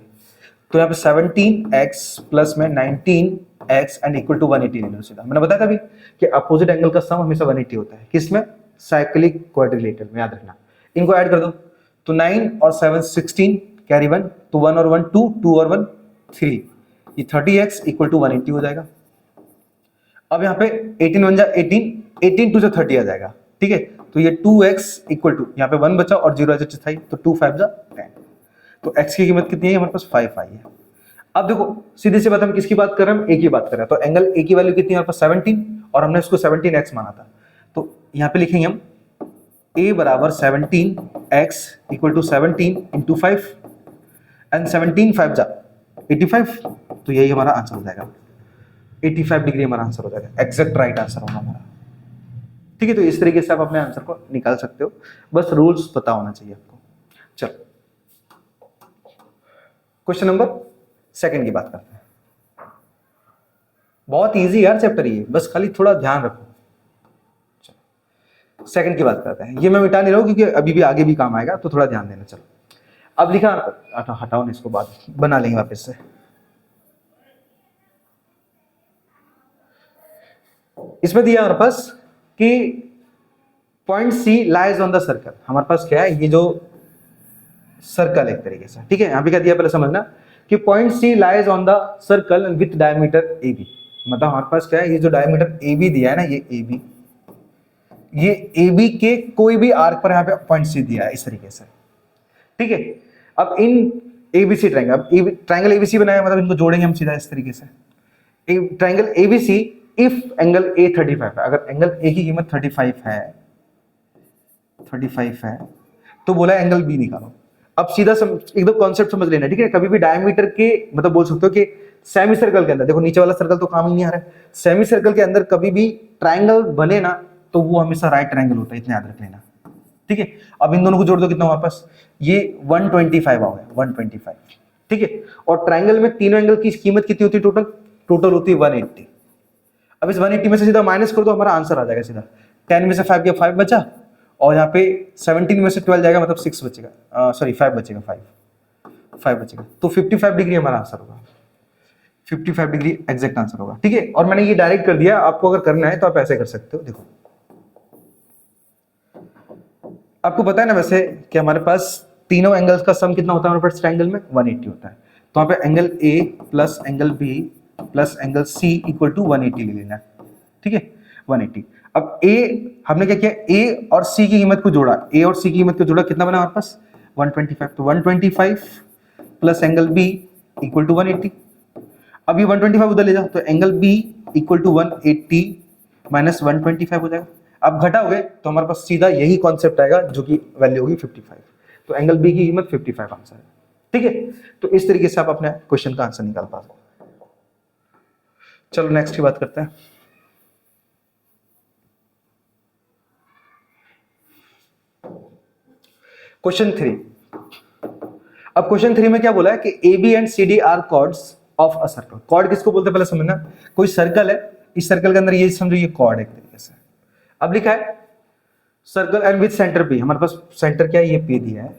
[SPEAKER 1] तो यहाँ पे 17x प्लस में 19x एंड इक्वल टू 180 ले लो सीधा। मैंने बताया था अभी कि अपोजिट एंगल का सम हमेशा 180 होता है, किसमें? साइक्लिक क्वाड्रिलेटरल में, याद रखना। इनको ऐड कर दो तो 9 और 7 16, कैरी 1 तो 1 और 1 2, 2 और 1 3, ये 30x इक्वल टू 180 हो जाएगा। अब यहाँ पे 18 1 जा 18, 18 2 से 30 आ जाएगा, ठीक है। तो ये 2x इक्वल टू, यहाँ पे 1 बचा और 0 था तो 2 5 जा 10। तो x की कीमत कितनी है? हमारे पास 5 आई है। अब देखो सीधे से बात, हम किसकी बात कर रहे हैं? हम a की बात कर रहे हैं। तो एंगल a की वैल्यू कितनी है हमारे पास? 17, और हमने इसको 17x माना था। तो यहाँ पे लिखेंगे हम a बराबर 17x equal to 17 into 5 and 17 5 जा 85। तो यही हमारा आंसर हो जाएगा, 85 डिग्री हमारा आंसर हो जाएगा, एग्जैक्ट राइट आंसर होगा हमारा, ठीक है। तो इस तरीके से आप अपने आंसर को निकाल सकते हो, बस रूल्स पता होना चाहिए आपको। चलो क्वेश्चन नंबर 2 की बात करते हैं। बहुत इजी यार चैप्टर ये, बस खाली थोड़ा ध्यान रखो। चलो 2 की बात करते हैं। ये मैं मिटा नहीं रहा हूं क्योंकि अभी भी आगे भी काम आएगा, तो थोड़ा ध्यान देना। चलो अब लिखा, हटाओ ना इसको, बाद बना लेंगे वापस से। इसमें दिया हमारे पास कि point C lies on the circle. हमारे पास क्या है, ये जो सर्कल एक तरीके से, ठीक है। यहां पे क्या दिया पहले समझना कि point C lies on the circle with diameter A B. मतलब हमारे पास क्या है, ये जो डायमीटर ए बी दिया है ना, ये ए बी, ये ए बी के कोई भी आर्क पर यहाँ पे पॉइंट सी दिया है इस तरीके से, ठीक है। अब इन एबीसी ट्रायंगल, अब ट्रायंगल एबीसी बनाया, मतलब इनको जोड़ेंगे हम सीधा इस तरीके से। Triangle ABC if angle A 35 है, अगर एंगल ए की कीमत 35 है तो बोला एंगल बी निकालो। अब सीधा एकदम कॉन्सेप्ट समझ लेना, ठीक है। कभी भी डायमीटर के मतलब बोल सकते हो कि सेमी सर्कल के अंदर, देखो नीचे वाला सर्कल तो काम ही नहीं आ रहा है, सेमी सर्कल के अंदर कभी भी ट्रायंगल बने ना तो वो हमेशा राइट ट्रायंगल होता है, इतना याद रख लेना, ठीक है। अब इन दोनों को जोड़ दो, कितना वापस ये 125 आ गया, 125, ठीक है। और ट्रायंगल में तीनों एंगल की कीमत कितनी होती है, टोटल होती है 180। अब इस 180 में से सीधा माइनस कर दो, हमारा आंसर आ जाएगा सीधा। 10 में से 5 गया, 5 बचा, और यहाँ पे 17 में से 12 जाएगा, मतलब 6 बचेगा, सॉरी 5 बचेगा, 5 बचेगा। तो 55 डिग्री हमारा आंसर होगा, 55 डिग्री एग्जैक्ट आंसर होगा, ठीक है। और मैंने ये डायरेक्ट कर दिया, आपको अगर करना है तो आप ऐसे कर सकते हो। देखो आपको पता है ना वैसे कि हमारे पास तीनों एंगल्स का सम कितना होता है हमारे पास ट्रायंगल में, 180 होता है। तो यहाँ पे angle A plus angle B plus angle C equal to 180 ले लेना, ठीक है, 180। अब ए हमने क्या किया, ए और सी की कीमत को जोड़ा, ए और सी की कीमत को जोड़ा, कितना बना हमारे पास 125। तो 125 plus angle B equal to 180। अब ये 125 उधर ले जाओ, तो angle B equal to 180 minus 125 हो जाएगा। अब घटाओगे तो हमारे पास सीधा यही कॉन्सेप्ट आएगा, जो कि वैल्यू होगी 55। तो एंगल बी की कीमत 55 आंसर है, ठीक है। तो इस तरीके से आप अपने क्वेश्चन का आंसर निकाल पाओगे। चलो नेक्स्ट की बात करते हैं। क्वेश्चन 3। अब क्वेश्चन 3 में क्या बोला है कि A B and C D are chords of a circle. Chord किसको बोलते हैं पहले समझना। कोई सर्कल है, इस सर्कल के अंदर ये समझो ये कॉर्ड है एक तरीके से। अब लिखा है circle and with centre P, हमारे पास सेंटर क्या है, ये पी दिया है।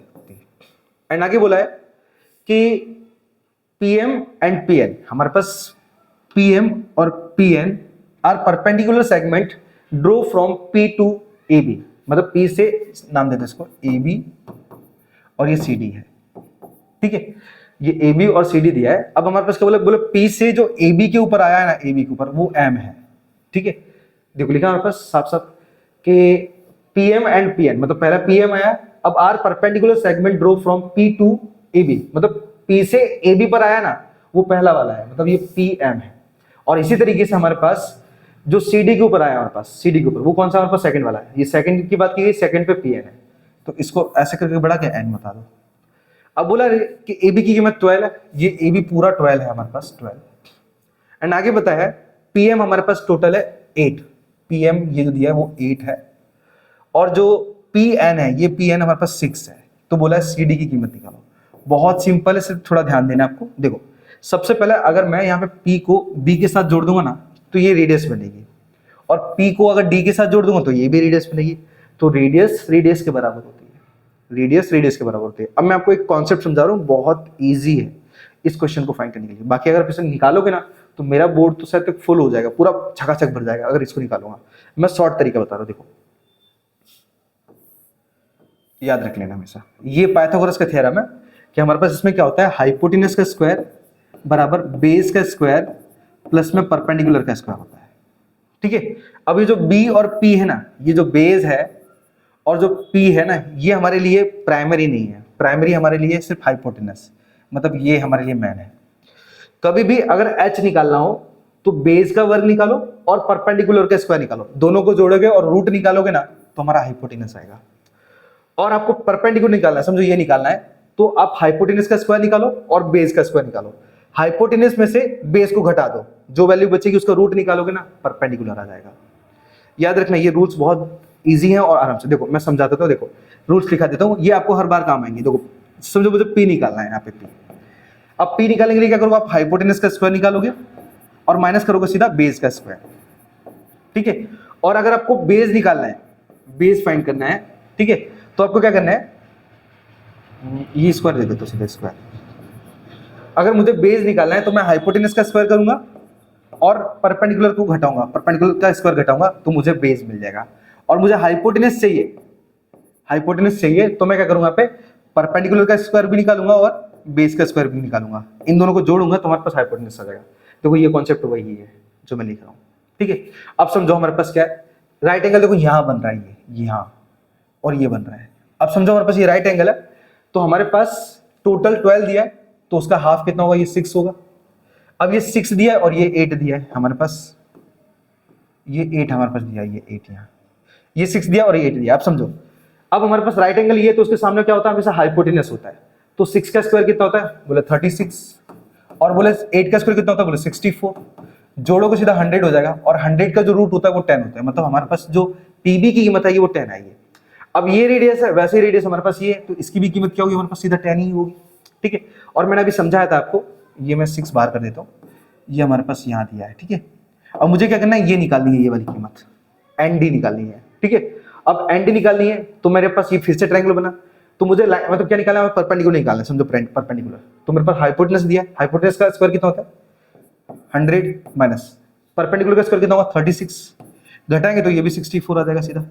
[SPEAKER 1] एंड आगे बोला है कि पीएम एंड पीएन, हमारे पास पीएम और PN are perpendicular segment draw from P to A B, मतलब पी से नाम देते हैं इसको ए बी और ये सी डी है, ठीक है। ये ए बी और सी डी दिया है। अब हमारे पास क्या बोले पी से जो ए बी के ऊपर आया है ना, ए बी के ऊपर वो एम है, ठीक है। देखो लिखा हमारे पास साफ साफ कि पीएम एंड पीएन, मतलब पहला पीएम आया, अब are perpendicular segment draw from P to A B, मतलब पी से ए बी पर आया ना वो पहला वाला है, मतलब ये पी एम है। और इसी तरीके से हमारे पास जो सी डी के ऊपर आया, हमारे पास सी डी के ऊपर वो कौन सा हमारे पास सेकंड वाला है, ये सेकंड की बात की गई, सेकंड पे पी एन है, तो इसको ऐसे करके बढ़ा के एन बता दो। अब बोला कि ए बी की कीमत 12 है, ये ए बी पूरा 12 है हमारे पास 12। एंड आगे बताया पी एम हमारे पास टोटल है 8, पी एम ये जो दिया है वो 8 है, और जो पी एन है ये पी एन हमारे पास 6 है। तो बोला है सी डी की कीमत निकालो। बहुत सिंपल है, सिर्फ थोड़ा ध्यान देना आपको। देखो सबसे पहले अगर मैं यहाँ पे पी को बी के साथ जोड़ दूंगा ना तो ये रेडियस बनेगी, और पी को अगर डी के साथ जोड़ दूंगा तो ये भी रेडियस बनेगी। तो रेडियस रेडियस के बराबर होती है, रेडियस रेडियस के बराबर होती है। अब मैं आपको एक कॉन्सेप्ट समझा रहा हूँ, बहुत ईजी है इस क्वेश्चन को फाइंड करने के लिए। बाकी अगर क्वेश्चन निकालोगे ना तो मेरा बोर्ड तो शायद तक फुल हो जाएगा, पूरा छकाछक भर जाएगा अगर इसको निकालूंगा। मैं शॉर्ट तरीका बता रहा हूँ, देखो याद रख लेना हमेशा, ये पाइथागोरस का थ्योरम है कि हमारे पास इसमें क्या होता है, हाइपोटेनस का स्क्वायर बराबर बेस का स्क्वायर प्लस में परपेंडिकुलर का स्क्वायर होता है, ठीक है। अब ये जो बी और पी है ना, ये जो बेस है और जो पी है ना, ये हमारे लिए प्राइमरी नहीं है, प्राइमरी हमारे लिए सिर्फ हाइपोटेनस, मतलब ये हमारे लिए मैन है। कभी भी अगर एच निकालना हो तो बेस का वर्ग निकालो और परपेंडिकुलर का स्क्वायर निकालो, दोनों को जोड़ोगे और रूट निकालोगे ना तो हमारा हाइपोटेनस आएगा। और आपको परपेंडिकुलर निकालना है, समझो ये निकालना है, तो आप हाइपोटेनस का स्क्वायर निकालो और बेस का स्क्वायर निकालो। हाइपोटेनस में से बेस को घटा दो, जो वैल्यू बचेगी उसका रूट निकालोगे ना, परपेंडिकुलर आ जाएगा। याद रखना ये रूल्स बहुत इजी हैं और आराम से, देखो मैं समझाता हूँ, देखो रूल्स लिखा देता हूँ, ये आपको हर बार काम आएंगे। देखो समझो मुझे पी निकालना है, यहाँ पे पी। अब पी निकालने के लिए क्या करोगे, आप हाइपोटेनस का स्क्वायर निकालोगे और माइनस करोगे सीधा बेस का स्क्वायर, ठीक है। और अगर आपको बेस निकालना है, बेस फाइंड करना है, ठीक है, तो आपको क्या करना है, ये स्क्वायर दे देते सीधा स्क्वायर। अगर मुझे बेस निकालना है तो मैं हाइपोटेनस का स्क्वायर करूंगा और परपेंडिकुलर को घटाऊंगा, परपेंडिकुलर का स्क्वायर घटाऊंगा तो मुझे बेस मिल जाएगा। और मुझे हाइपोटेनस चाहिए, हाइपोटेनस चाहिए तो मैं क्या करूंगा, यहाँ पे परपेंडिकुलर का स्क्वायर भी निकालूंगा और बेस का स्क्वायर भी निकालूंगा, इन दोनों को जोड़ूंगा तो हमारे पास हाइपोटेनस आ जाएगा। देखो ये कॉन्सेप्ट वही है जो मैं लिख रहा हूँ, ठीक है। अब समझो हमारे पास क्या है, राइट एंगल देखो यहाँ बन रहा है, ये यहाँ और ये बन रहा है। अब समझो हमारे पास ये राइट एंगल है, तो हमारे पास टोटल 12 दिया है, तो उसका हाफ कितना होगा, ये 6 होगा। अब ये 6 दिया है और ये 8 दिया है हमारे पास, ये 8 हमारे पास दिया है, ये 8 यहाँ, ये 6 दिया और ये 8 दिया। आप समझो अब हमारे पास राइट एंगल ये है, तो उसके सामने क्या होता है, हमेशा हाइपोटेनस होता है। तो 6 का स्क्वायर कितना होता है, बोले 36, और बोले 8 का स्क्वायर कितना होता है, बोले 64। जोड़ो को सीधा 100 हो जाएगा, और 100 का जो रूट होता है वो 10 होता है, मतलब हमारे पास जो पीबी की कीमत है वो 10 आई है। अब ये रेडियस है, वैसे ही रेडियस हमारे पास ये है, तो इसकी भी कीमत क्या होगी, हमारे पास सीधा 10 ही होगी, ठीक है। और मैंने अभी समझाया था आपको, ये मैं 6 बार कर देता हूँ, ये हमारे पास यहाँ दिया है, ठीक है। अब मुझे क्या करना है, ये निकालनी है, ये वाली कीमत एन डी निकालनी है, ठीक है। अब एन डी निकालनी है तो मेरे पास ये फिर से ट्रायंगल बना, तो मुझे मतलब क्या निकालना है, परपेंडिकुलर निकालना है, समझो परपेंडिकुलर। तो मेरे पास हाइपोटेनस दिया है, हाइपोटेनस का स्क्वायर कितना होता है 100 माइनस परपेंडिकुलर का स्क्वायर कितना होगा 36, घटाएंगे तो ये भी 64 आ जाएगा सीधा।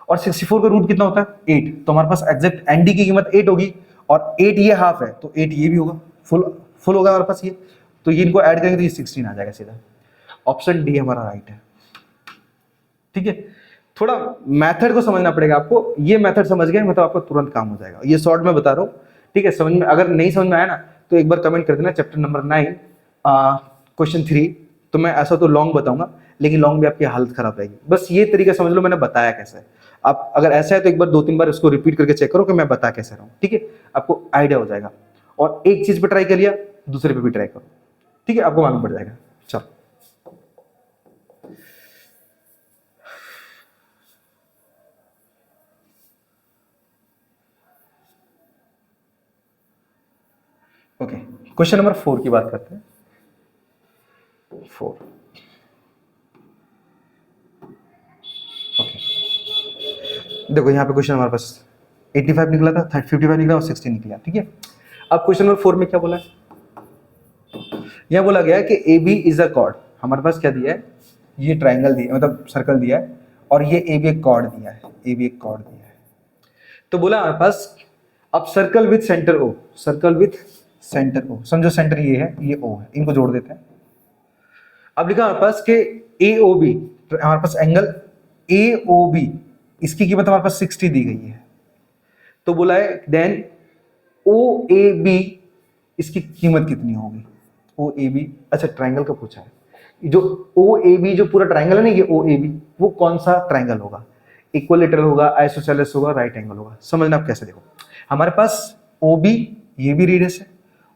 [SPEAKER 1] और 64 का रूट कितना होता है 8, तो हमारे पास एग्जैक्ट एनडी की कीमत 8 होगी, और 8 ये हाफ है तो 8 ये भी होगा, फुल होगा हमारे पास ये, तो ये इनको ऐड करेंगे तो ये 16 आ जाएगा सीधा। ऑप्शन डी हमारा राइट है, ठीक है। थोड़ा मेथड को समझना पड़ेगा आपको, ये मेथड समझ गए मतलब आपको तुरंत काम हो जाएगा, ये शॉर्ट में बता रहा हूँ, ठीक है। समझ में अगर नहीं समझ में आया ना तो एक बार कमेंट कर देना, चैप्टर नंबर 9 क्वेश्चन 3, तो मैं ऐसा तो लॉन्ग बताऊंगा, लेकिन लॉन्ग भी आपकी हालत खराब रहेगी। बस ये तरीका समझ लो मैंने बताया कैसे, आप अगर ऐसा है तो एक बार 2-3 बार इसको रिपीट करके चेक करो कि मैं बता कैसे रहा हूँ, ठीक है। आपको आइडिया हो जाएगा, और एक चीज पे ट्राई कर लिया दूसरे पे भी ट्राई करो, ठीक है, आपको मालूम पड़ जाएगा। चलो ओके, क्वेश्चन नंबर 4 की बात करते हैं। 4 ओके, देखो यहाँ पे क्वेश्चन हमारे पास 85 निकला था, 55 निकला और 60 निकला, ठीक है। अब क्वेश्चन नंबर 4 में क्या बोला है, यह बोला गया है कि A B is a chord, हमारे पास क्या दिया है, ये ट्राइंगल दिया मतलब सर्कल दिया है, और ये ए बी एक कॉर्ड दिया है, ए बी एक कॉर्ड दिया है। तो बोला हमारे पास अब circle with centre O, circle with centre O, समझो सेंटर ये है, ये ओ है, इनको जोड़ देते हैं। अब लिखा हमारे पास कि ए ओ बी, हमारे पास एंगल ए ओ बी, इसकी कीमत हमारे पास 60 दी गई है। तो बोला है देन ओ ए बी, इसकी कीमत कितनी होगी, ओ ए बी, अच्छा ट्राइंगल का पूछा है, जो ओ ए बी जो पूरा ट्राइंगल है ना, ये ओ ए बी, वो कौन सा ट्राइंगल होगा, इक्विलेटरल होगा, आइसोसेलेस होगा, राइट एंगल होगा। समझना आप कैसे, देखो हमारे पास ओ बी ये भी रेडियस है,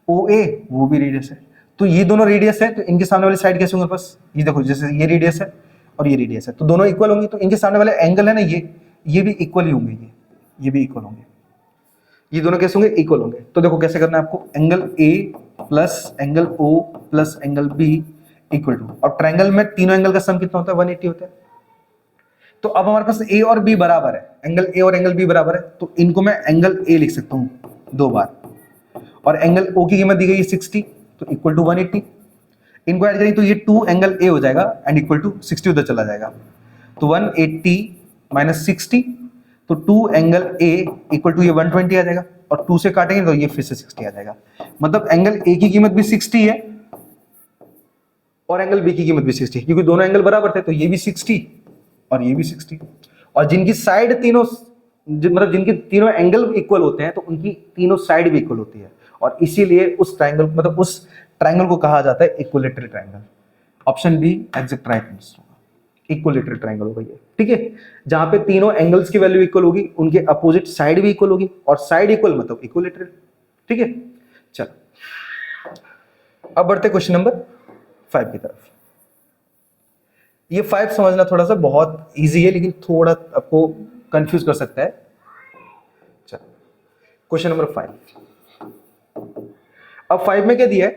[SPEAKER 1] ओ ए वो भी रेडियस है, तो ये दोनों रेडियस है, तो इनके सामने वाली साइड कैसे होंगे पास, ये देखो जैसे ये रेडियस है और ये रेडियस है, तो दोनों इक्वल होंगे, तो इनके सामने वाले एंगल है ना ये भी इक्वल ही होंगे, ये भी इक्वल होंगे, ये दोनों कैसे होंगे, इक्वल होंगे। तो देखो कैसे करना है आपको, angle A plus angle O plus angle B equal to, और ट्राइंगल में तीनों एंगल का सम कितना होता है 180 होता है। तो अब हमारे पास ए और बी बराबर है, एंगल ए और एंगल बी बराबर है, तो इनको मैं एंगल ए लिख सकता हूं 2 बार, और एंगल ओ की कीमत दी गई है 60, तो इक्वल टू 180, इनको ऐड करेंगे तो ये 2 एंगल ए हो जाएगा एंड इक्वल टू 60 उधर चला जाएगा, तो 180 माइनस 60, तो 2 एंगल ए इक्वल टू ये 120 आ जाएगा, और 2 से काटेंगे तो ये फिर से 60 आ जाएगा। मतलब एंगल ए की कीमत भी 60 है और एंगल बी की कीमत भी 60 है, क्योंकि दोनों एंगल बराबर थे, तो ये भी 60 और ये भी 60, और जिनकी साइड तीनों मतलब जिनके तीनों एंगल इक्वल होते हैं तो उनकी तीनों साइड भी इक्वल होती है, और इसीलिए उस ट्राइंगल मतलब उस ट्राइंगल को कहा जाता है equilateral triangle. Option be exact right answer होगा, इक्विलेटरल ट्राइंगल होगा ये, ठीक है। जहां पे तीनों एंगल्स की वैल्यू इक्वल होगी, उनके अपोजिट साइड भी इक्वल होगी, और साइड इक्वल मतलब इक्विलेटरल, ठीक है। चलो अब बढ़ते क्वेश्चन नंबर 5 की तरफ। ये 5 समझना थोड़ा सा बहुत इजी है, लेकिन थोड़ा आपको कंफ्यूज कर सकता है। चलो क्वेश्चन नंबर 5। अब 5 में क्या दिया है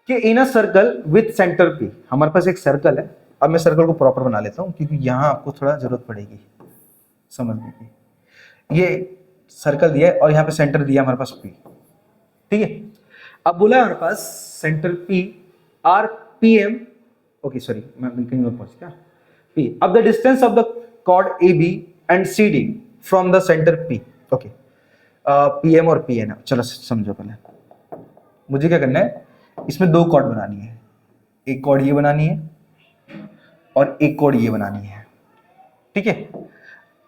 [SPEAKER 1] कि in a circle with centre P, हमारे पास एक सर्कल है। अब मैं सर्कल को प्रॉपर बना लेता हूं क्योंकि यहां आपको थोड़ा जरूरत पड़ेगी समझने की। ये सर्कल दिया है और यहां पे सेंटर दिया हमारे पास पी, ठीक है। अब बोला हमारे पास centre P R P M okay sorry मैं कहीं और पहुंच गया। P अब the distance of the chord AB and CD from the centre P। Okay PM और PN, चलो समझो पहले मुझे क्या करना है, इसमें दो कॉर्ड बनानी है, एक कॉर्ड ये बनानी है और एक कॉर्ड ये बनानी है, ठीक है।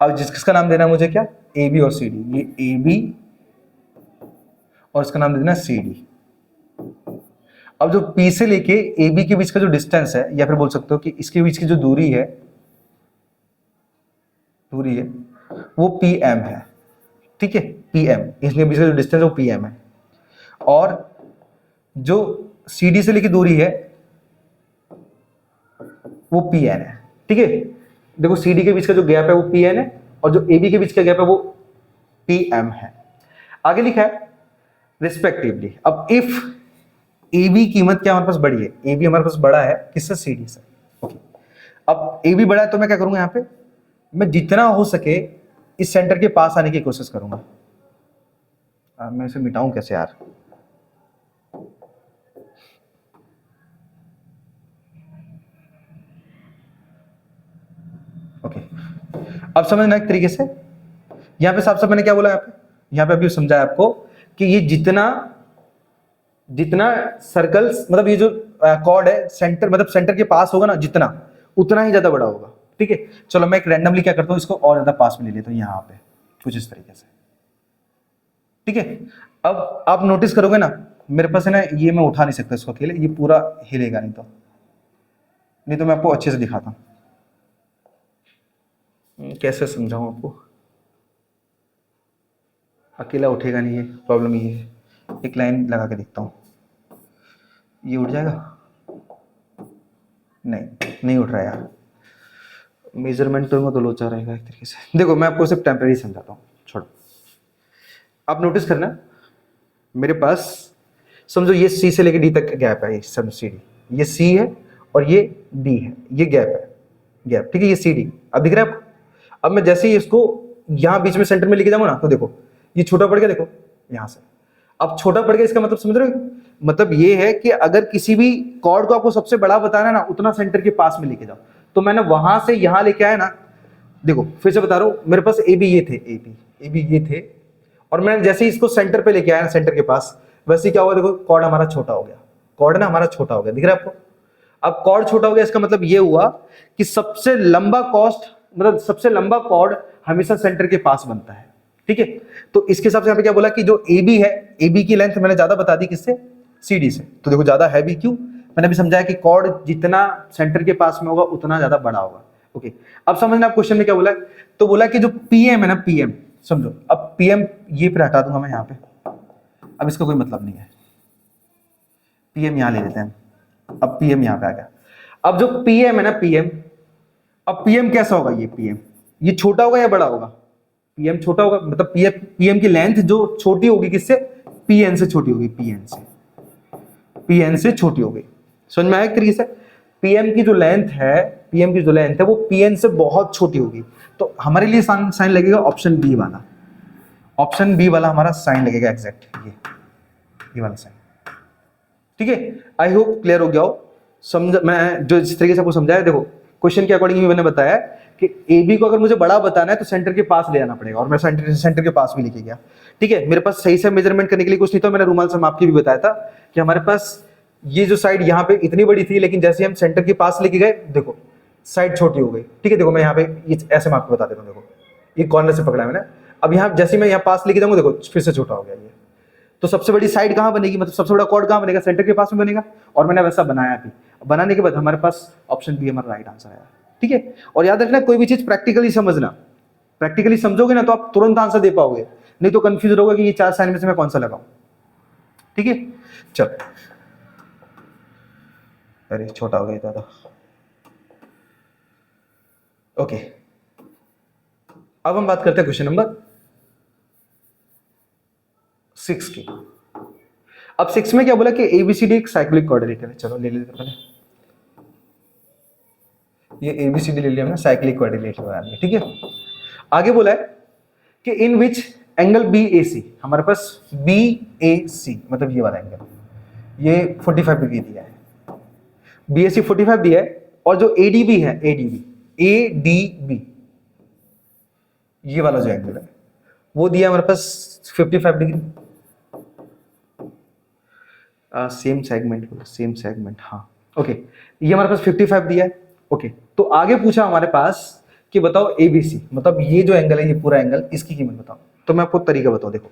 [SPEAKER 1] अब जिसका नाम देना है मुझे क्या, AB और CD, ये AB और इसका नाम दे देना CD। अब जो P से लेके AB के बीच का जो डिस्टेंस है, या फिर बोल सकते हो कि इसके बीच की जो दूरी है वो PM है, ठीक है, PM, इसके बीच का जो डिस्टेंस है वो PM है। और जो CD से लेके दूरी है वो PN है, ठीक है। देखो CD के बीच का जो गैप है वो PN है और जो AB के बीच का गैप है वो PM है। आगे लिखा है रिस्पेक्टिवली। अब इफ AB कीमत क्या हमारे पास बड़ी है, AB हमारे पास बड़ा है किससे, CD से, ओके। अब AB बड़ा है तो मैं क्या करूंगा, यहाँ पे मैं जितना हो सके इस सेंटर के पास आने की कोशिश करूंगा। मैं इसे मिटाऊं कैसे यार, ओके। अब समझना एक तरीके से, यहां पे साफ साफ मैंने क्या बोला, यहाँ पे अभी समझाया आपको कि ये जितना सर्कल्स, मतलब ये जो कॉर्ड है सेंटर, मतलब सेंटर के पास होगा ना जितना, उतना ही ज्यादा बड़ा होगा, ठीक है। चलो मैं एक रैंडमली क्या करता हूँ, इसको और ज्यादा पास में ले लेता हूँ, यहाँ पे कुछ इस तरीके से, ठीक है। अब आप नोटिस करोगे ना, मेरे पास है ना, ये मैं उठा नहीं सकता इसको अकेले, ये पूरा हिलेगा, नहीं तो मैं आपको अच्छे से दिखाता हूँ। कैसे समझाऊं आपको, अकेला उठेगा नहीं, ये प्रॉब्लम ये है। एक लाइन लगा के देखता हूँ, ये उठ जाएगा, नहीं उठ रहा है यार, मेजरमेंट करूंगा तो लोचा रहेगा एक तरीके से। देखो मैं आपको सिर्फ टेम्परेरी समझाता हूँ, छोड़ो। आप नोटिस करना, मेरे पास समझो ये C से लेके D तक का गैप है, ये सब CD, ये C है और ये D है, ये गैप है, गैप, ठीक है, ये CD। अब दिख रहा है आपको। अब मैं जैसे ही इसको यहाँ बीच में सेंटर में लेके जाऊंगा ना, तो देखो ये छोटा पड़ गया, देखो यहाँ से। अब छोटा पड़ गया, इसका मतलब समझ रहे हो, मतलब ये है कि अगर किसी भी कॉर्ड को आपको सबसे बड़ा बताना है ना, उतना सेंटर के पास में लेके जाओ। तो मैंने वहां से यहां लेके आया ना, देखो फिर से बता रहा हूं, मेरे पास AB ये थे, AB ये थे, और मैंने जैसे ही इसको सेंटर पे लेके आया ना, सेंटर के पास, वैसे क्या हुआ, देखो कॉर्ड हमारा छोटा हो गया, कॉर्ड ना हमारा छोटा हो गया, दिख रहा है आपको। अब कॉर्ड छोटा हो गया, इसका मतलब ये हुआ कि सबसे लंबा कॉर्ड हमेशा सेंटर के पास बनता है, ठीक है। तो इसके हिसाब से यहाँ पे क्या बोला कि जो AB है, AB की लेंथ मैंने ज्यादा बता दी किससे, CD से। तो देखो ज्यादा है भी क्यों, मैंने भी समझाया कि कॉर्ड जितना सेंटर के पास में होगा उतना ज्यादा बड़ा होगा, ओके। अब समझना आप क्वेश्चन में क्या बोला है, तो बोला कि जो PM है ना, PM समझो, अब PM ये पे हटा दूंगा मैं यहाँ पे, अब इसका कोई मतलब नहीं है, PM यहाँ ले लेते हैं, अब PM यहाँ पे आ गया। अब जो PM है ना, PM, अब PM कैसा होगा, ये PM ये छोटा होगा या बड़ा होगा, PM छोटा होगा, मतलब PM की लेंथ जो छोटी होगी किससे, PN से छोटी होगी, PN से छोटी होगी। समझ में आया एक तरीके से, PM की जो लेंथ है वो PN से बहुत छोटी होगी। तो हमारे लिए साइन लगेगा ऑप्शन बी वाला हमारा साइन लगेगा, एग्जैक्ट ये वाला साइन, ठीक है। आई होप क्लियर हो गया हो, समझ, मैं जो जिस तरीके से आपको समझाया, देखो क्वेश्चन के अकॉर्डिंग मैंने बताया कि AB को अगर मुझे बड़ा बताना है तो सेंटर के पास ले जाना पड़ेगा, और मैं सेंटर के पास भी लेके गया, ठीक है। मेरे पास सही से मेजरमेंट करने के लिए कुछ नहीं था, मैंने रूमाल से माप के भी बताया था कि हमारे पास ये जो साइड यहाँ पे इतनी बड़ी थी, लेकिन जैसे हम सेंटर के पास लेके गए, देखो साइड छोटी हो गई, ठीक है। देखो मैं यहाँ पे ऐसे माप के बता देता हूँ, देखो ये कॉर्नर से पकड़ा है मैंने, अब यहाँ जैसे मैं यहाँ पास लेके जाऊंगा, देखो फिर से छोटा हो गया ये। तो सबसे बड़ी साइड कहाँ बनेगी, मतलब सबसे बड़ा कॉर्ड कहाँ बनेगा, सेंटर के पास में बनेगा, और मैंने वैसा बनाया भी। बनाने के बाद हमारे पास ऑप्शन बी हमारा राइट आंसर आया, ठीक है। और याद रखना, कोई भी चीज प्रैक्टिकली समझना, प्रैक्टिकली समझोगे ना तो आप तुरंत आंसर दे पाओगे, नहीं तो कंफ्यूज रहोगे कि ये 4 साइन में से मैं कौन सा लगाऊं, ठीक है। चल, अरे छोटा हो गया था, ओके। अब हम बात करते हैं क्वेश्चन नंबर 6 की। अब 6 में क्या बोला कि ABCD एक साइक्लिक क्वाड्रिलेटरल है, चलो ले लेते पहले, ये ABCD ले लिया हमने, साइक्लिक क्वाड्रिलेटरल बना लिया, ठीक है। आगे बोला है कि इन विच एंगल BAC, हमारे पास BAC मतलब ये वाला एंगल, ये 45 डिग्री दिया है, BAC 45 दिया है, और जो ADB है, ADB ये वाला जो एंगल है वो दिया हमारे पास 55 डिग्री। सेम सेगमेंट, हाँ ओके, ये हमारे पास 55 दिया है। ओके, तो आगे पूछा हमारे पास कि बताओ ABC, मतलब ये जो एंगल है, ये पूरा एंगल, इसकी कीमत बताओ। तो मैं आपको तरीका बताऊं, देखो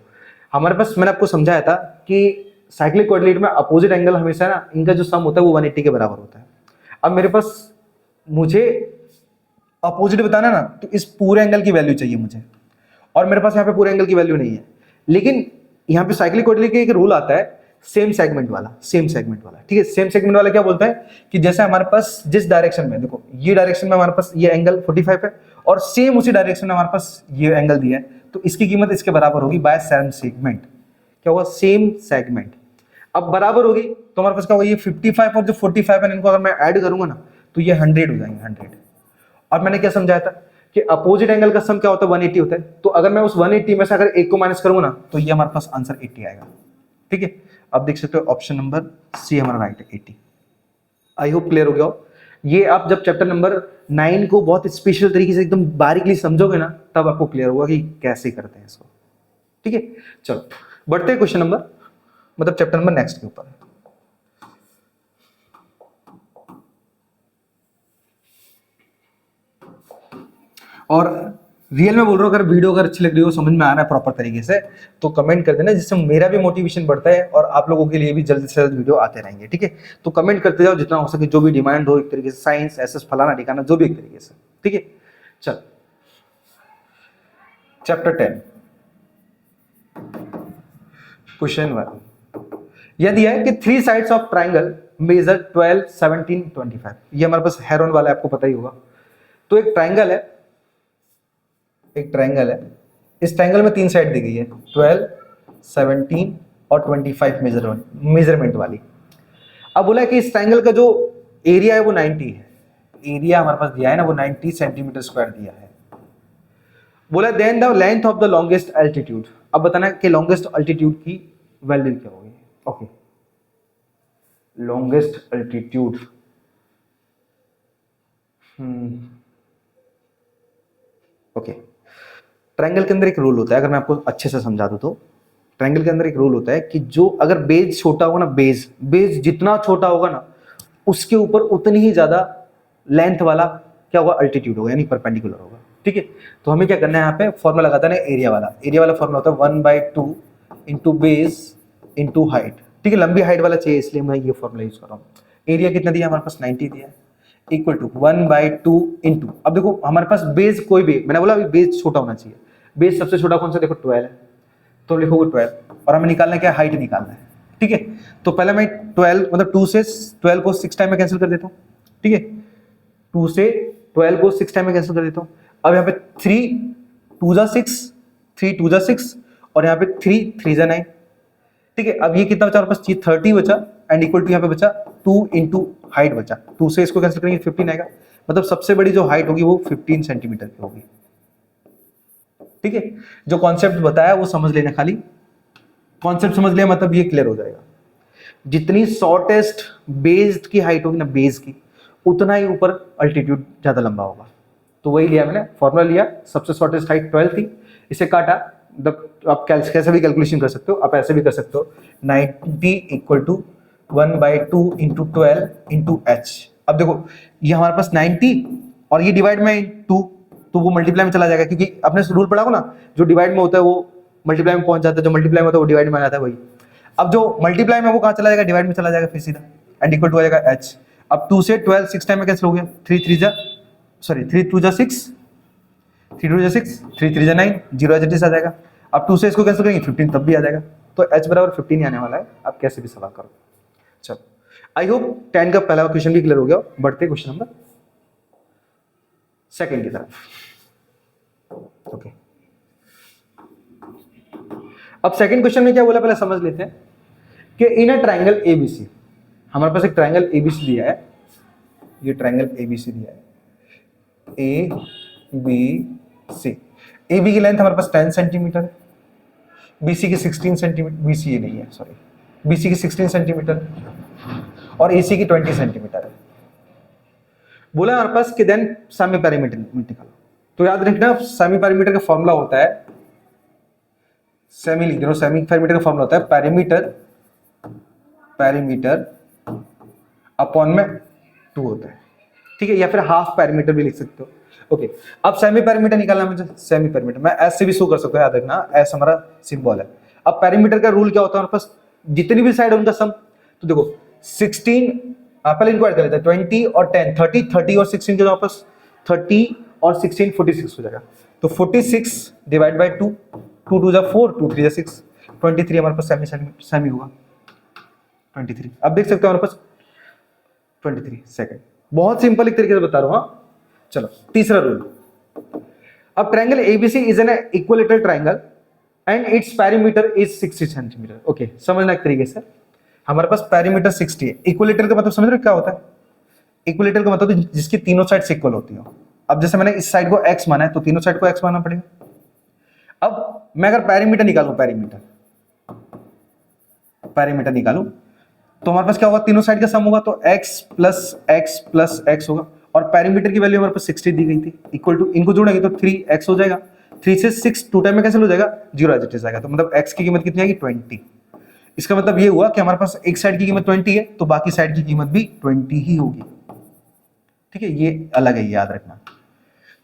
[SPEAKER 1] हमारे पास, मैंने आपको समझाया था कि साइक्लिक कोऑर्डिनेट में अपोजिट एंगल हमेशा ना, इनका जो सम होता है वो 180 के बराबर होता है। अब मेरे पास, मुझे अपोजिट बताना ना, तो इस पूरे एंगल की वैल्यू चाहिए मुझे, और मेरे पास यहाँ पे पूरे एंगल की वैल्यू नहीं है। लेकिन यहाँ पे साइक्लिक कोऑर्डिनेट का एक रूल आता है, सेम सेगमेंट वाला, ठीक है। सेम सेगमेंट वाला क्या बोलता है कि जैसे हमारे पास जिस डायरेक्शन में, देखो ये डायरेक्शन में हमारे पास ये एंगल 45 है, और सेम उसी डायरेक्शन में हमारे पास ये एंगल दिया है, तो इसकी कीमत इसके बराबर होगी बाय सेम सेगमेंट। क्या होगा? Same segment. अब बराबर होगी तो हमारे पास क्या होगा, ये 55 और जो 45 है, इनको अगर मैं ऐड करूंगा ना, तो ये 100 हो जाएंगे, 100। और मैंने क्या समझाया था कि अपोजिट एंगल का सम क्या होता है, 180 होता है। तो अगर मैं उस 180 में से अगर एक को माइनस करूंगा ना, तो ये हमारे पास आंसर 80 आएगा। ठीक है, अब देख सकते हो ऑप्शन नंबर सी हमारा राइट है, 80। आई होप क्लियर हो गया हो। ये आप जब चैप्टर नंबर 9 को बहुत स्पेशल तरीके से एकदम बारीकली समझोगे ना, तब आपको क्लियर होगा कि कैसे करते हैं इसको। ठीक है, चलो बढ़ते हैं क्वेश्चन नंबर, मतलब चैप्टर नंबर नेक्स्ट के ऊपर। और रियल में बोल रहा हूँ, अगर वीडियो अगर अच्छी लग रही हो, समझ में आ रहा है प्रॉपर तरीके से, तो कमेंट कर देना, जिससे मेरा भी मोटिवेशन बढ़ता है और आप लोगों के लिए भी जल्द से जल्द वीडियो आते रहेंगे। ठीक है, तो कमेंट करते जाओ जितना हो सके, जो भी डिमांड हो, एक तरीके से साइंस एसएस फलाना ठिकाना, जो भी एक तरीके से। ठीक है, चल चैप्टर 10 क्वेश्चन 1 यह दिया है कि 3 साइड्स ऑफ ट्राइंगल मेजर 12, 17, 25। ये हमारे पास हेरोन वाला है, आपको पता ही होगा। तो एक ट्राइंगल है, इस ट्राइंगल में 3 साइड दी गई है, 12, 17 और 25 मेजरमेंट वाली। अब बोला है कि इस ट्राइंगल का जो एरिया है वो 90 है, एरिया हमारे पास दिया है ना, वो 90 सेंटीमीटर स्क्वायर दिया है। बोला then the length of the longest altitude. अब बताना कि लॉन्गेस्ट एल्टीट्यूड की वैल्यू क्या होगी। Okay, longest altitude, okay. Triangle के अंदर एक रूल होता है, अगर मैं आपको अच्छे से समझा दूं तो, ट्रायंगल के अंदर एक रूल होता है कि जो अगर बेस छोटा होगा ना, बेस जितना छोटा होगा ना, उसके ऊपर उतनी ही ज्यादा लेंथ वाला क्या होगा, अल्टीट्यूड होगा, यानी परपेंडिकुलर होगा। ठीक है, तो हमें क्या करना है, यहाँ पे फॉर्मूला लगाता है ना, एरिया वाला फॉर्मूला होता है 1/2 इंटू बेस इंटू हाइट। ठीक है, लंबी हाइट वाला चाहिए, इसलिए मैं ये फॉर्मूला यूज कर रहा हूँ। एरिया कितना दिया हमारे पास, 90 दिया है, इक्वल टू 1/2 इंटू, अब देखो हमारे पास बेस कोई भी, मैंने बोला अभी बेस छोटा होना चाहिए, बेस सबसे छोटा कौन सा, देखो 12 है, तो लिखोगे 12, और हमें निकालना है क्या, हाइट निकालना है। ठीक है, तो पहले मैं 12 मतलब 2 से 12 को 6 टाइम में कैंसिल कर देता हूँ। ठीक है, 2 से 12 को 6 टाइम में कैंसिल कर देता हूँ। अब यहाँ पे 3 2 जा 6, 3 2 जा 6, और यहाँ पे 3 3 जा 9। ठीक है, अब ये कितना बचा हमारे पास, 30 बचा, एंड इक्वल टू यहाँ पे बचा 2 इंटू हाइट बचा, 2 से इसको कैंसिल करेंगे 15 आएगा, मतलब सबसे बड़ी जो हाइट होगी वो 15 सेंटीमीटर की होगी। ठीक है, जो कॉन्सेप्ट बताया वो समझ लेना, खाली कॉन्सेप्ट समझ लिया मतलब ये क्लियर हो जाएगा। जितनी शॉर्टेस्ट बेस की हाइट होगी ना, बेस की, उतना ही ऊपर अल्टीट्यूड ज्यादा लंबा होगा। तो वही लिया मैंने, फॉर्मूला लिया, सबसे शॉर्टेस्ट हाइट 12 थी, इसे काटा, आप कैसे भी कैलकुलेशन कर सकते हो, आप ऐसे भी कर सकते हो, 90 equal to 1/2 into 12 into H. अब देखो ये हमारे पास 90 और ये डिवाइड में 2, तो वो मल्टीप्लाई में चला जाएगा, क्योंकि आपने रूल पढ़ा हो ना, जो डिवाइड में होता है वो मल्टीप्लाई में पहुंच जाता है, जो मल्टीप्लाई में होता है वो डिवाइड में आ जाता है वही। अब जो मल्टीप्लाई में वो कहाँ चला जाएगा, डिवाइड में चला जाएगा फिर सीधा, एंड इक्वल टू आ जाएगा एच। अब 2 से 12 6 टाइम में कैंसिल हो गया, 3 2 जा 6, 3 2 जा 6, 3 3 जा 9, 0 एच आ जाएगा। अब 2 से इसको कैंसिल करेंगे 15 तब भी आ जाएगा, तो h बराबर 15 ही आने वाला है, आप कैसे भी सवाल करो। चलो, आई होप 10 का पहला क्वेश्चन भी क्लियर हो गया। बढ़ते क्वेश्चन नंबर सेकंड की तरफ। ओके, अब सेकंड क्वेश्चन में क्या बोला पहले समझ लेते हैं कि इन अ ट्रायंगल एबीसी, हमारे पास एक ट्रायंगल एबीसी दिया है, ये ट्रायंगल एबीसी दिया है, A B C. A B की लेंथ हमारे पास 10 सेंटीमीटर है, बीसी की 16 सेंटीमीटर, बीसी ये नहीं है सॉरी, बीसी की 16 सेंटीमीटर और एसी की 20 सेंटीमीटर है। बोला हमारे पास कि देन सेमी पैरामीटर निकालो। तो याद रखना सेमी पैरामीटर का फॉर्मूला होता है, सेमी लिख दो, सेमी पैरामीटर का फॉर्मूला होता है पैरामीटर अपॉन में 2 होता है, ठीक है, या फिर हाफ पैरामीटर भी लिख सकते हो। ओके, अब सेमी पैरामीटर निकालना मुझे, सेमी पैरामीटर मैं एस से भी शो कर सकता हूं, याद रखना एस हमारा सिंबल है। अब पैरामीटर का रूल क्या होता है हमारे पास, जितनी भी साइड उनका सम, तो देखो 16 पहले इनको ऐड कर लेते हैं, 20 और 10 30 और 16 के वापस 30 और 16 46 हो जाएगा। तो 46 डिवाइड बाय 2, 2 2 जा 4, 2 3 जा 6, 23 हमारे पास सेमी होगा 23। अब देख सकते हो हमारे पास 23 सेकंड। बहुत सिंपल एक तरीके से बता रहा हूं। हाँ चलो तीसरा रूल, अब triangle ABC is an equilateral triangle and it's perimeter is 60 centimetre. Okay, समझना एक तरीके से, हमारे पास पैरीमीटर 60 है। इक्विलेटर का मतलब समझ रहे हो क्या होता है? इक्विलेटर का मतलब जिसकी तीनों साइड इक्वल होती हो। अब जैसे मैंने इस साइड को x माना है तो तीनों साइड को x मानना पड़ेगा। अब मैं अगर पैरीमीटर निकालूं, पैरीमीटर निकालूं तो हमारे पास क्या होगा, तीनों साइड का सम होगा तो x प्लस x होगा, और पैरीमीटर की वैल्यू हमारे पास 60 दी गई थी, इक्वल टू इनको जोड़ेंगे तो 3x हो जाएगा, 3 से 6 टू टाइम में कैंसिल हो जाएगा, 0 एज इट इज आएगा। तो मतलब x की कीमत कितनी आएगी, 20। इसका मतलब ये हुआ कि हमारे पास एक साइड की कीमत 20 है तो बाकी साइड की कीमत भी 20 ही होगी, ठीक है, ये अलग है, याद रखना।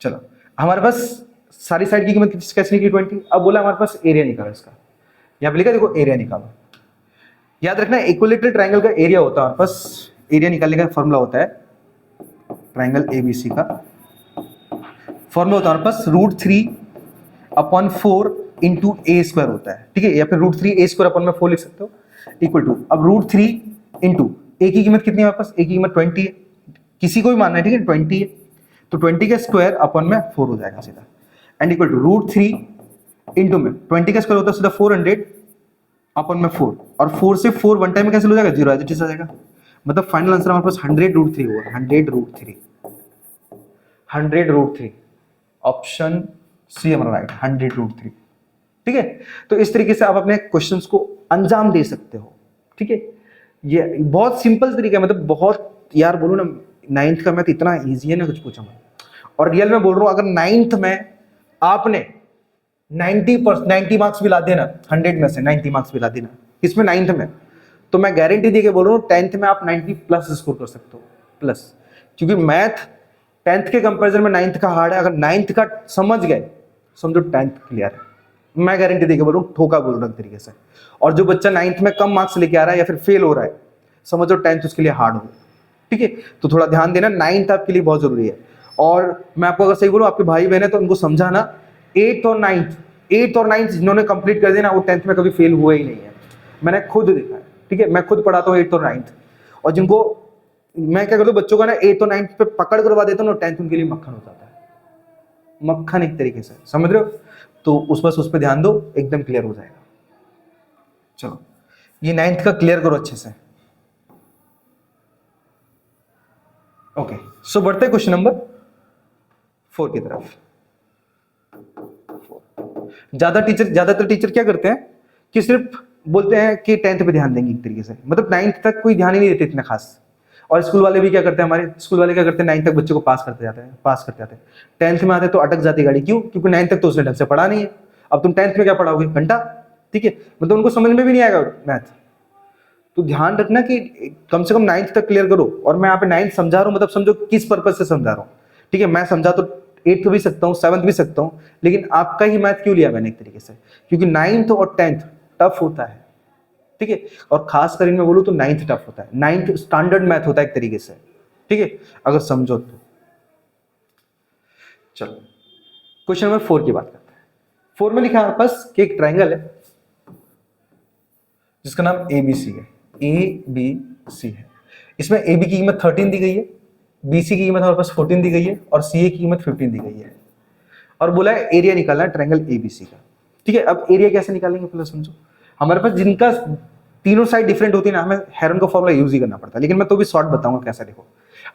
[SPEAKER 1] चलो हमारे पास सारी साइड की कीमत कैसे निकली, 20। अब बोला हमारे पास एरिया निकालो इसका, यहाँ पे लिखा देखो एरिया निकालो। याद रखना इक्विलेटरल ट्रायंगल का एरिया होता है हमारे पास, एरिया निकालने का फॉर्मूला होता है, ट्रायंगल एबीसी का फॉर्मूला होता है हमारे पास √3/4 इंटू ए स्क्वायर होता है, ठीक है, या फिर √3a² लिख सकते हो, इक्वल टू अब √3 इंटू ए की कीमत कितनी है हमारे पास, ए की कीमत 20 है, किसी को भी मानना है, ठीक है, 20 है तो 20 का स्क्वायर अपॉन में 4 हो जाएगा सीधा, एंड इक्वल टू √3 इंटू में 20 का स्क्वायर होता है सीधा 400 अपॉन में 4, और 4 से 4 वन टाइम में कैंसिल हो जाएगा, 0 एज इट इज आ जाएगा। मतलब फाइनल आंसर हमारे पास 100√3 होगा, 100√3 ऑप्शन सी हमारा राइट, 100√3, ठीक है। तो इस तरीके से आप अपने क्वेश्चंस को अंजाम दे सकते हो, ठीक है। ये बहुत सिंपल तरीका है, मतलब बहुत यार बोलूं ना, 9th का मैथ इतना इजी है ना, कुछ पूछा मत। और रियल में बोल रहा हूं, अगर 9th में आपने 90 मार्क्स भी ला देना, 100 में से 90 मार्क्स भी ला देना इसमें 9th में, तो मैं गारंटी दे के बोल रहा हूँ 10th में आप 90 प्लस स्कोर कर सकते हो, प्लस, क्योंकि मैथ 10th के कंपैरिजन में 9th का हार्ड है। अगर 9th का समझ गए समझो 10th क्लियर है, मैं गारंटी देके बोल रहा हूँ, ठोका बोल रहा हूँ तरीके से। और जो बच्चा 9th में कम मार्क्स लेके आ रहा है या फिर फेल हो रहा है, समझो 10th उसके लिए हार्ड हो, ठीक है। तो थोड़ा ध्यान देना, 9th आपके लिए बहुत जरूरी है। और मैं आपको अगर सही बोलूँ, आपके भाई बहन है तो उनको समझाना, 8th और 9th जिन्होंने कंप्लीट कर देना वो 10th में कभी फेल हुए ही नहीं है, मैंने खुद देखा है, ठीक है। मैं खुद पढ़ाता हूँ 8th और 9th, और जिनको मैं क्या करता हूँ, बच्चों का ना 8th और 9th पे पकड़ करवा देता हूँ, 10th उनके लिए मक्खन हो जाता है, मक्खन एक तरीके से, समझ रहे हो। तो उस पर ध्यान दो, एकदम क्लियर हो जाएगा। चलो ये 9th का क्लियर करो अच्छे से। ओके, सो बढ़ते क्वेश्चन नंबर 4 की तरफ। ज्यादातर टीचर क्या करते हैं कि सिर्फ बोलते हैं कि 10th पे ध्यान देंगे एक तरीके से, मतलब 9th तक कोई ध्यान ही नहीं देते इतना खास। और स्कूल वाले भी क्या करते हैं, हमारे स्कूल वाले क्या करते हैं, 9th तक बच्चों को पास करते जाते हैं, 10th में आते तो अटक जाती गाड़ी, क्यों, क्योंकि 9th तक तो उसने ढंग से पढ़ा नहीं है। अब तुम 10th में क्या पढ़ाओगे, घंटा, ठीक है, मतलब उनको समझ में भी नहीं आएगा मैथ। तो ध्यान रखना कि कम से कम 9th तक क्लियर करो। और मैं यहाँ पे 9th समझा रहा हूँ, मतलब समझो किस पर्पज से समझा रहा हूँ, ठीक है। मैं समझा तो 8th भी सकता हूँ, 7th भी सकता हूँ, लेकिन आपका ही मैथ क्यों लिया मैंने एक तरीके से, क्योंकि 9th और 10th टफ होता है, ठीक है। और खास कर इनमें बोलूँ तो 9th टफ होता है, 9th स्टैंडर्ड मैथ होता है एक तरीके से, ठीक है, अगर समझो तो। चलो क्वेश्चन नंबर 4 की बात करते हैं। 4 में लिखा है हमारे पास कि एक ट्रायंगल है जिसका नाम ABC है, ABC है। इसमें AB की कीमत 13 दी गई है, BC की कीमत हमारे पास 14 दी गई है, और CA की कीमत 15 दी गई है। और बोला है एरिया निकालना है ट्रायंगल ABC का, ठीक है। अब एरिया कैसे निकालेंगे पहले समझो। हमारे पास जिनका तीनों साइड डिफरेंट होती है ना, हमें हेरोन का फॉर्मूला यूज ही करना पड़ता है, लेकिन मैं तो भी शॉर्ट बताऊंगा कैसा। देखो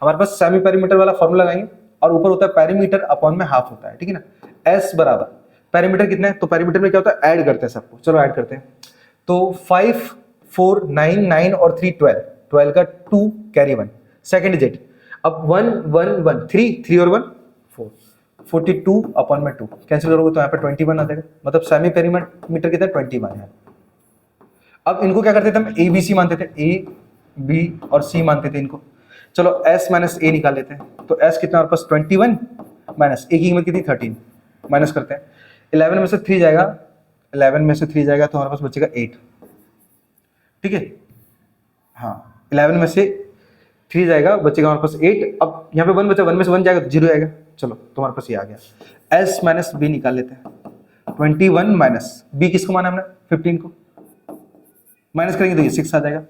[SPEAKER 1] हमारे पास सेमी पेरीमीटर वाला फॉर्मूला लगाएंगे, और ऊपर होता है पेरीमीटर अपॉन में हाफ होता है, ठीक है ना। S बराबर पेरीमीटर कितना है, तो पेरीमीटर में क्या होता है, ऐड करते हैं सबको, चलो ऐड करते हैं। तो 5 4 9 9 और 3 12 का 2 कैरी 1 सेकंड डिजिट। अब 1 1 1 3 और 1 4, 42 अपॉन में 2 कैंसिल करोगे तो यहाँ पे 21 आ जाएगा, मतलब सेमी पेरीमीटर कितना 21 है। अब इनको क्या करते थे हम, ए बी सी मानते थे, ए बी और सी मानते थे इनको। चलो एस माइनस ए निकाल लेते हैं, तो एस कितना हमारे पास 21 माइनस ए की कीमत कितनी 13, माइनस करते हैं 11 में से 3 जाएगा, 11 में से 3 जाएगा तो हमारे पास बचेगा 8, ठीक है। हाँ 11 में से 3 जाएगा, बचेगा हमारे पास 8। अब यहाँ पे 1 बचा, 1 में से 1 जाएगा तो 0 आएगा। चलो तो हमारे पास ये आ गया। एस माइनस बी निकाल लेते हैं, 21 माइनस बी किसको माना हमने 15 को, माइनस करेंगे तो ये 6 आ जाएगा।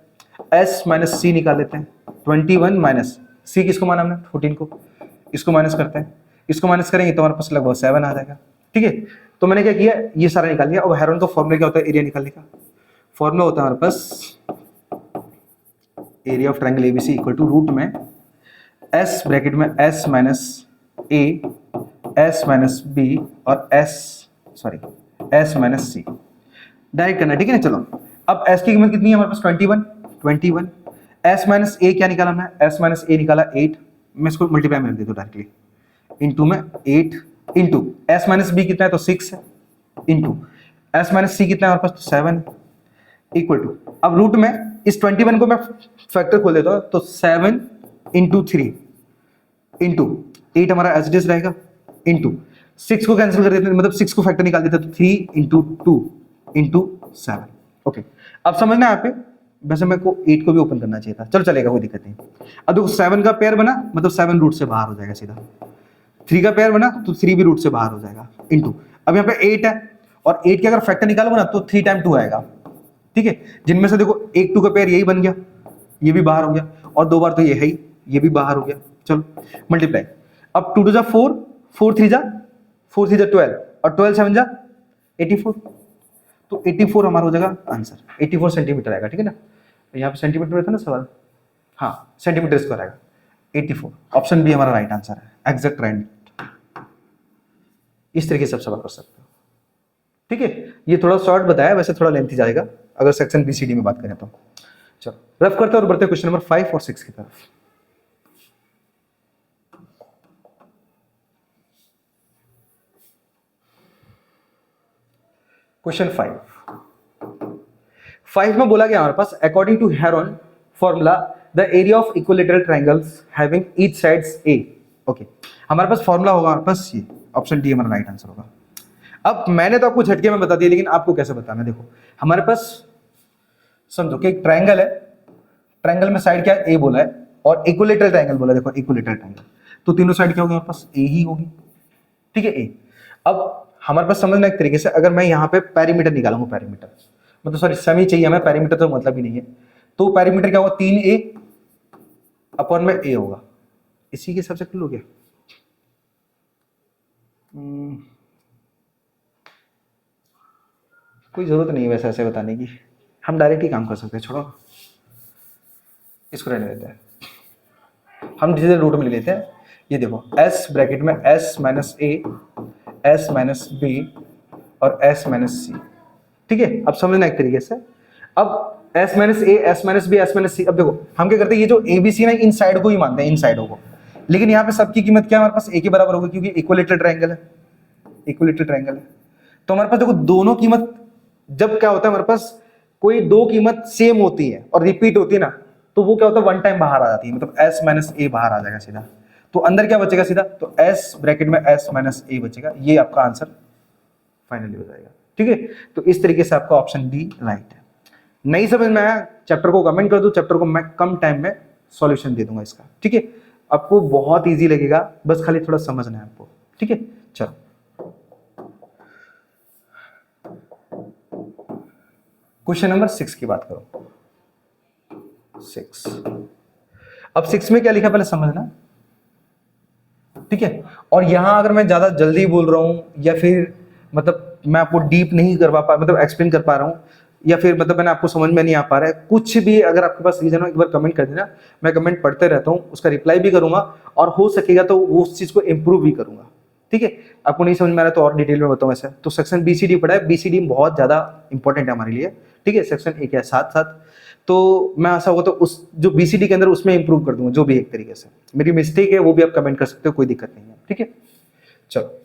[SPEAKER 1] एस माइनस सी निकाल लेते हैं, 21 माइनस सी किसको माना हमने 14 को, इसको माइनस करते हैं, इसको माइनस करेंगे तो हमारे पास लगभग 7 आ जाएगा, ठीक है। तो मैंने क्या किया, ये सारा निकाल लिया। अब हेरोन का फॉर्मूला क्या होता है एरिया निकालने का, फॉर्मूला होता है हमारे पास area of triangle ABC equal to root में एस ब्रैकेट में S minus A, S minus B और एस माइनस सी डायरेक्ट करना, ठीक है ना। चलो अब एस की कीमत कितनी है हमारे पास 21, एस माइनस ए क्या निकाला हमने, एस माइनस ए निकाला 8, मैं इसको मल्टीप्लाई में रख देता हूँ डायरेक्टली, इंटू में 8 इंटू एस माइनस बी कितना है तो 6 है, इंटू एस माइनस सी कितना है हमारे पास तो 7 है, इक्वल टू, अब रूट में इस 21 को मैं फैक्टर खोल देता हूँ तो 7 इंटू 3 इंटू 8 हमारा एज इट इज रहेगा, इंटू 6 को कैंसिल कर देते हैं, मतलब 6 को फैक्टर निकाल देते हैं तो 3 इंटू 2 इंटू 7। ओके अब समझना यहाँ पे, वैसे मेरे को 8 को भी ओपन करना चाहिए था, चलो चलेगा कोई दिक्कत नहीं। अब देखो 7 का पेयर बना, मतलब 7 रूट से बाहर हो जाएगा सीधा, 3 का पेयर बना तो 3 भी रूट से बाहर हो जाएगा, इंटू अब यहाँ पे 8 है और 8 के अगर फैक्टर निकालोगे ना तो 3 टाइम 2 आएगा, ठीक है। जिनमें से देखो 1 2 का पेयर यही बन गया, ये भी बाहर हो गया, और 2 बार तो ये है ही, ये भी बाहर हो गया। चलो मल्टीप्लाई, अब 2 2 जा 4, 4 3 जा 12 और 12 7 जा 84, तो 84 हमारा हो जाएगा आंसर, 84 सेंटीमीटर आएगा, ठीक है ना। यहाँ पे सेंटीमीटर में था ना सवाल, हाँ सेंटीमीटर स्क्वायर आएगा 84, ऑप्शन बी हमारा राइट आंसर है, एग्जैक्ट राइट। इस तरीके से आप सवाल कर सकते हो, ठीक है। ये थोड़ा शॉर्ट बताया, वैसे थोड़ा लेंथी जाएगा अगर सेक्शन बीसीडी में बात करें तो। चलो रफ करते हैं और बढ़ते हैं क्वेश्चन नंबर 5 और 6 की तरफ। क्वेश्चन 5 में बोला गया हमारे पास, according to Heron formula the area of equilateral triangles having each sides A. Okay हमारे पास फॉर्मूला होगा हमारे पास ये, ऑप्शन डी हमारा राइट आंसर होगा। अब मैंने तो आपको झटके में बता दिया, लेकिन आपको कैसे बताना, देखो हमारे पास समझो कि एक ट्रायंगल है, ट्रायंगल में साइड क्या है ए बोला है और इक्विलेटरल ट्रायंगल बोला, देखो इक्विलेटरल ट्रायंगल तो तीनों साइड क्या होगी हमारे पास ए ही होगी, ठीक है ए। अब हमारे पास समझना एक तरीके से, अगर मैं यहाँ पे पैरीमीटर निकालूंगा, पैरीमीटर मतलब सॉरी सेमी चाहिए हमें, पैरीमीटर तो मतलब ही नहीं है, तो पैरीमीटर क्या होगा 3a अपॉन में a होगा, इसी के हिसाब से कर लो क्या, कोई जरूरत नहीं है वैसे ऐसे बताने की, हम डायरेक्ट ही काम कर सकते हैं, छोड़ो इसको रहने देते हैं, हम डिजिटल रूट में ले लेते हैं। ये देखो s ब्रैकेट में s minus A, s minus B और s माइनस सी, ठीक है। अब समझना एक तरीके से, अब s minus A, s minus B, s minus C, अब देखो हम क्या करते हैं, ये जो ए बी सी ना इन साइड को ही मानते हैं, इन साइडों को, लेकिन यहाँ पे सबकी कीमत क्या है हमारे पास a के बराबर होगी, क्योंकि इक्विलेटरल ट्रायंगल है, इक्विलेटरल ट्रायंगल है। तो हमारे पास देखो दोनों कीमत, जब क्या होता है हमारे पास कोई दो कीमत सेम होती है और रिपीट होती है ना, तो वो क्या होता है वन टाइम बाहर आ जाती है, मतलब s माइनस ए बाहर आ जाएगा सीधा, तो अंदर क्या बचेगा सीधा, तो s ब्रैकेट में s माइनस ए बचेगा, ये आपका आंसर फाइनली हो जाएगा, ठीक है। तो इस तरीके से आपका ऑप्शन डी राइट है। नहीं समझ में आया चैप्टर को कमेंट कर दो, चैप्टर को मैं कम टाइम में सॉल्यूशन दे दूंगा इसका, ठीक है। आपको बहुत इजी लगेगा, बस खाली थोड़ा समझना है आपको, ठीक है। चलो क्वेश्चन नंबर 6 की बात करो, 6। अब 6 में क्या लिखा पहले समझना, ठीक है। और यहां अगर मैं ज्यादा जल्दी बोल रहा हूं या फिर मतलब मैं आपको डीप नहीं करवा पा, मतलब एक्सप्लेन कर पा रहा हूं, या फिर मतलब मैंने आपको समझ में नहीं आ पा रहा है, कुछ भी अगर आपके पास रीजन हो एक बार कमेंट कर देना, मैं कमेंट पढ़ते रहता हूं, उसका रिप्लाई भी करूंगा और हो सकेगा तो वो उस चीज को इम्प्रूव भी करूंगा, ठीक है। आपको नहीं समझ में आ रहा तो और डिटेल में बताऊं ऐसा, तो सेक्शन बीसीडी पढ़ा है, बीसीडी बहुत ज्यादा इंपॉर्टेंट है हमारे लिए, ठीक है। सेक्शन एक है साथ साथ, तो मैं ऐसा होगा तो उस जो बीसीडी के अंदर उसमें इंप्रूव कर दूंगा जो भी एक तरीके से, मेरी मिस्टेक है, वो भी आप कमेंट कर सकते हो, कोई दिक्कत नहीं है, ठीक है। चलो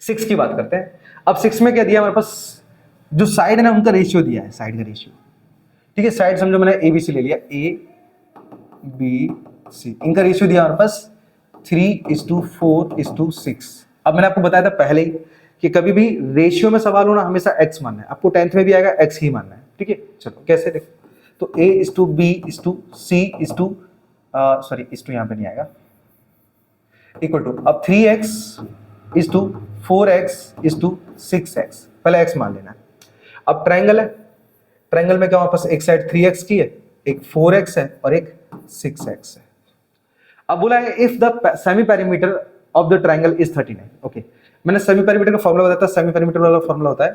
[SPEAKER 1] 6 की बात करते हैं। अब 6 में क्या दिया हमारे पास, जो साइड है ना उनका रेशियो दिया है, साइड का रेशियो, ठीक है। साइड समझो मैंने ABC ले लिया, ABC, इनका रेशियो दिया हमारे पास 3:4:6। अब मैंने आपको बताया था पहले ही कि कभी भी रेशियो में सवाल होना हमेशा x मानना है, आपको 10th में भी आएगा x ही मानना है, ठीक है। चलो कैसे देखो, तो A:B:C:, सॉरी इस टू यहाँ पे नहीं आएगा, इक्वल टू, अब 3x:4x:6x, पहले x मान लेना है। अब ट्रायंगल है, ट्रायंगल में क्या हमारे पास एक साइड 3x की है, एक 4x है और एक 6x है। अब बोला है if the semi perimeter of the triangle is 39। Okay, मैंने सेमी पेरीमीटर का फॉर्मूला बताया था। सेमी पेरीमीटर वाला फॉर्मूला होता है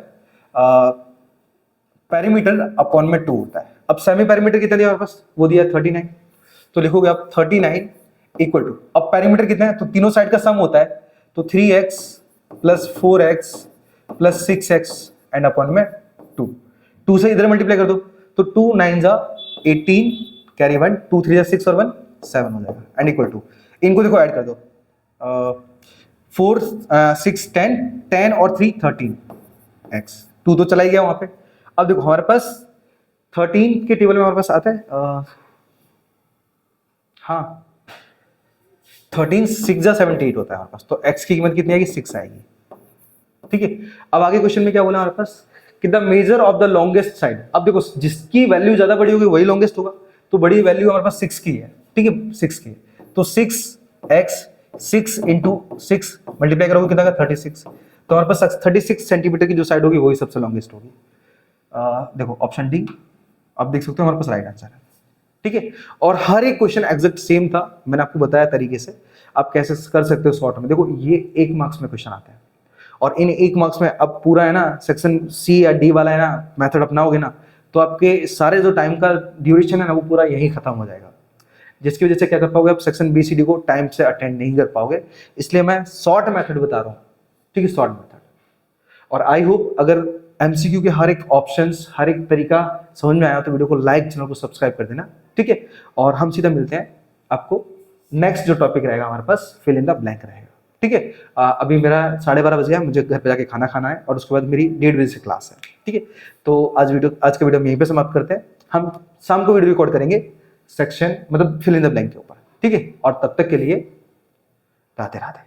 [SPEAKER 1] पेरीमीटर अपॉन में 2 होता है। अब सेमी पेरीमीटर कितना दिया हमारे पास, वो दिया 39, तो लिखोगे आप 39 इक्वल टू, अब पेरीमीटर कितना है, तो तीनों साइड का सम होता है, तो 3x plus 4x plus 6x and upon में 2। 2 से इधर मल्टीप्लाई कर दो, तो 2 9 जा 18, कैरी 1, 2 3 जा 6 और 1 7 हो जाएगा, एंड इक्वल टू, इनको देखो ऐड कर दो, 4 6 10, 10 और 3 13x, 2 तो चला ही गया वहां पे। अब देखो हमारे पास 13 के टेबल में हमारे पास आता है, हाँ 13 6 जा 78 होता है हमारे पास, तो x की कीमत कितनी आएगी, 6 आएगी, ठीक है। अब आगे क्वेश्चन में क्या बोला हमारे पास कि the measure of the longest side. अब देखो जिसकी वैल्यू ज्यादा बड़ी होगी वही लॉन्गेस्ट होगा, तो बड़ी वैल्यू हमारे पास 6 की है, ठीक है, 6 की है, तो 6x 6 इंटू 6 मल्टीप्लाई करोगे कितना का 36, तो हमारे पास 36 सेंटीमीटर की जो साइड होगी वही सबसे लॉन्गेस्ट होगी। देखो ऑप्शन डी, आप देख सकते हो हमारे पास राइट आंसर है, ठीक है। और हर एक क्वेश्चन एग्जैक्ट सेम था, मैंने आपको बताया तरीके से आप कैसे कर सकते हो शॉर्ट में। देखो ये 1 मार्क्स में क्वेश्चन आता है, और इन 1 मार्क्स में अब पूरा है ना सेक्शन सी या डी वाला है ना मेथड अपनाओगे ना, तो आपके सारे जो टाइम का ड्यूरेशन है ना वो पूरा यही खत्म हो जाएगा, जिसकी वजह से क्या कर पाओगे आप सेक्शन बी सी डी को टाइम से अटेंड नहीं कर पाओगे। इसलिए मैं शॉर्ट मेथड बता रहा हूँ, ठीक है, शॉर्ट मेथड। और आई होप अगर एमसीक्यू के हर एक ऑप्शंस, हर एक तरीका समझ में आया तो वीडियो को लाइक, चैनल को सब्सक्राइब कर देना, ठीक है। और हम सीधा मिलते हैं आपको नेक्स्ट जो टॉपिक रहेगा हमारे पास फिल इन द ब्लैंक रहेगा, ठीक है। अभी मेरा 12:30 बजे है, मुझे घर पे जाके खाना खाना है और उसके बाद मेरी 1:30 बजे से क्लास है, ठीक है। तो आज का वीडियो हम यहीं पे समाप्त करते हैं। हम शाम को वीडियो रिकॉर्ड करेंगे सेक्शन मतलब फिल इन द ब्लैंक के ऊपर, ठीक है। और तब तक के लिए राधे राधे।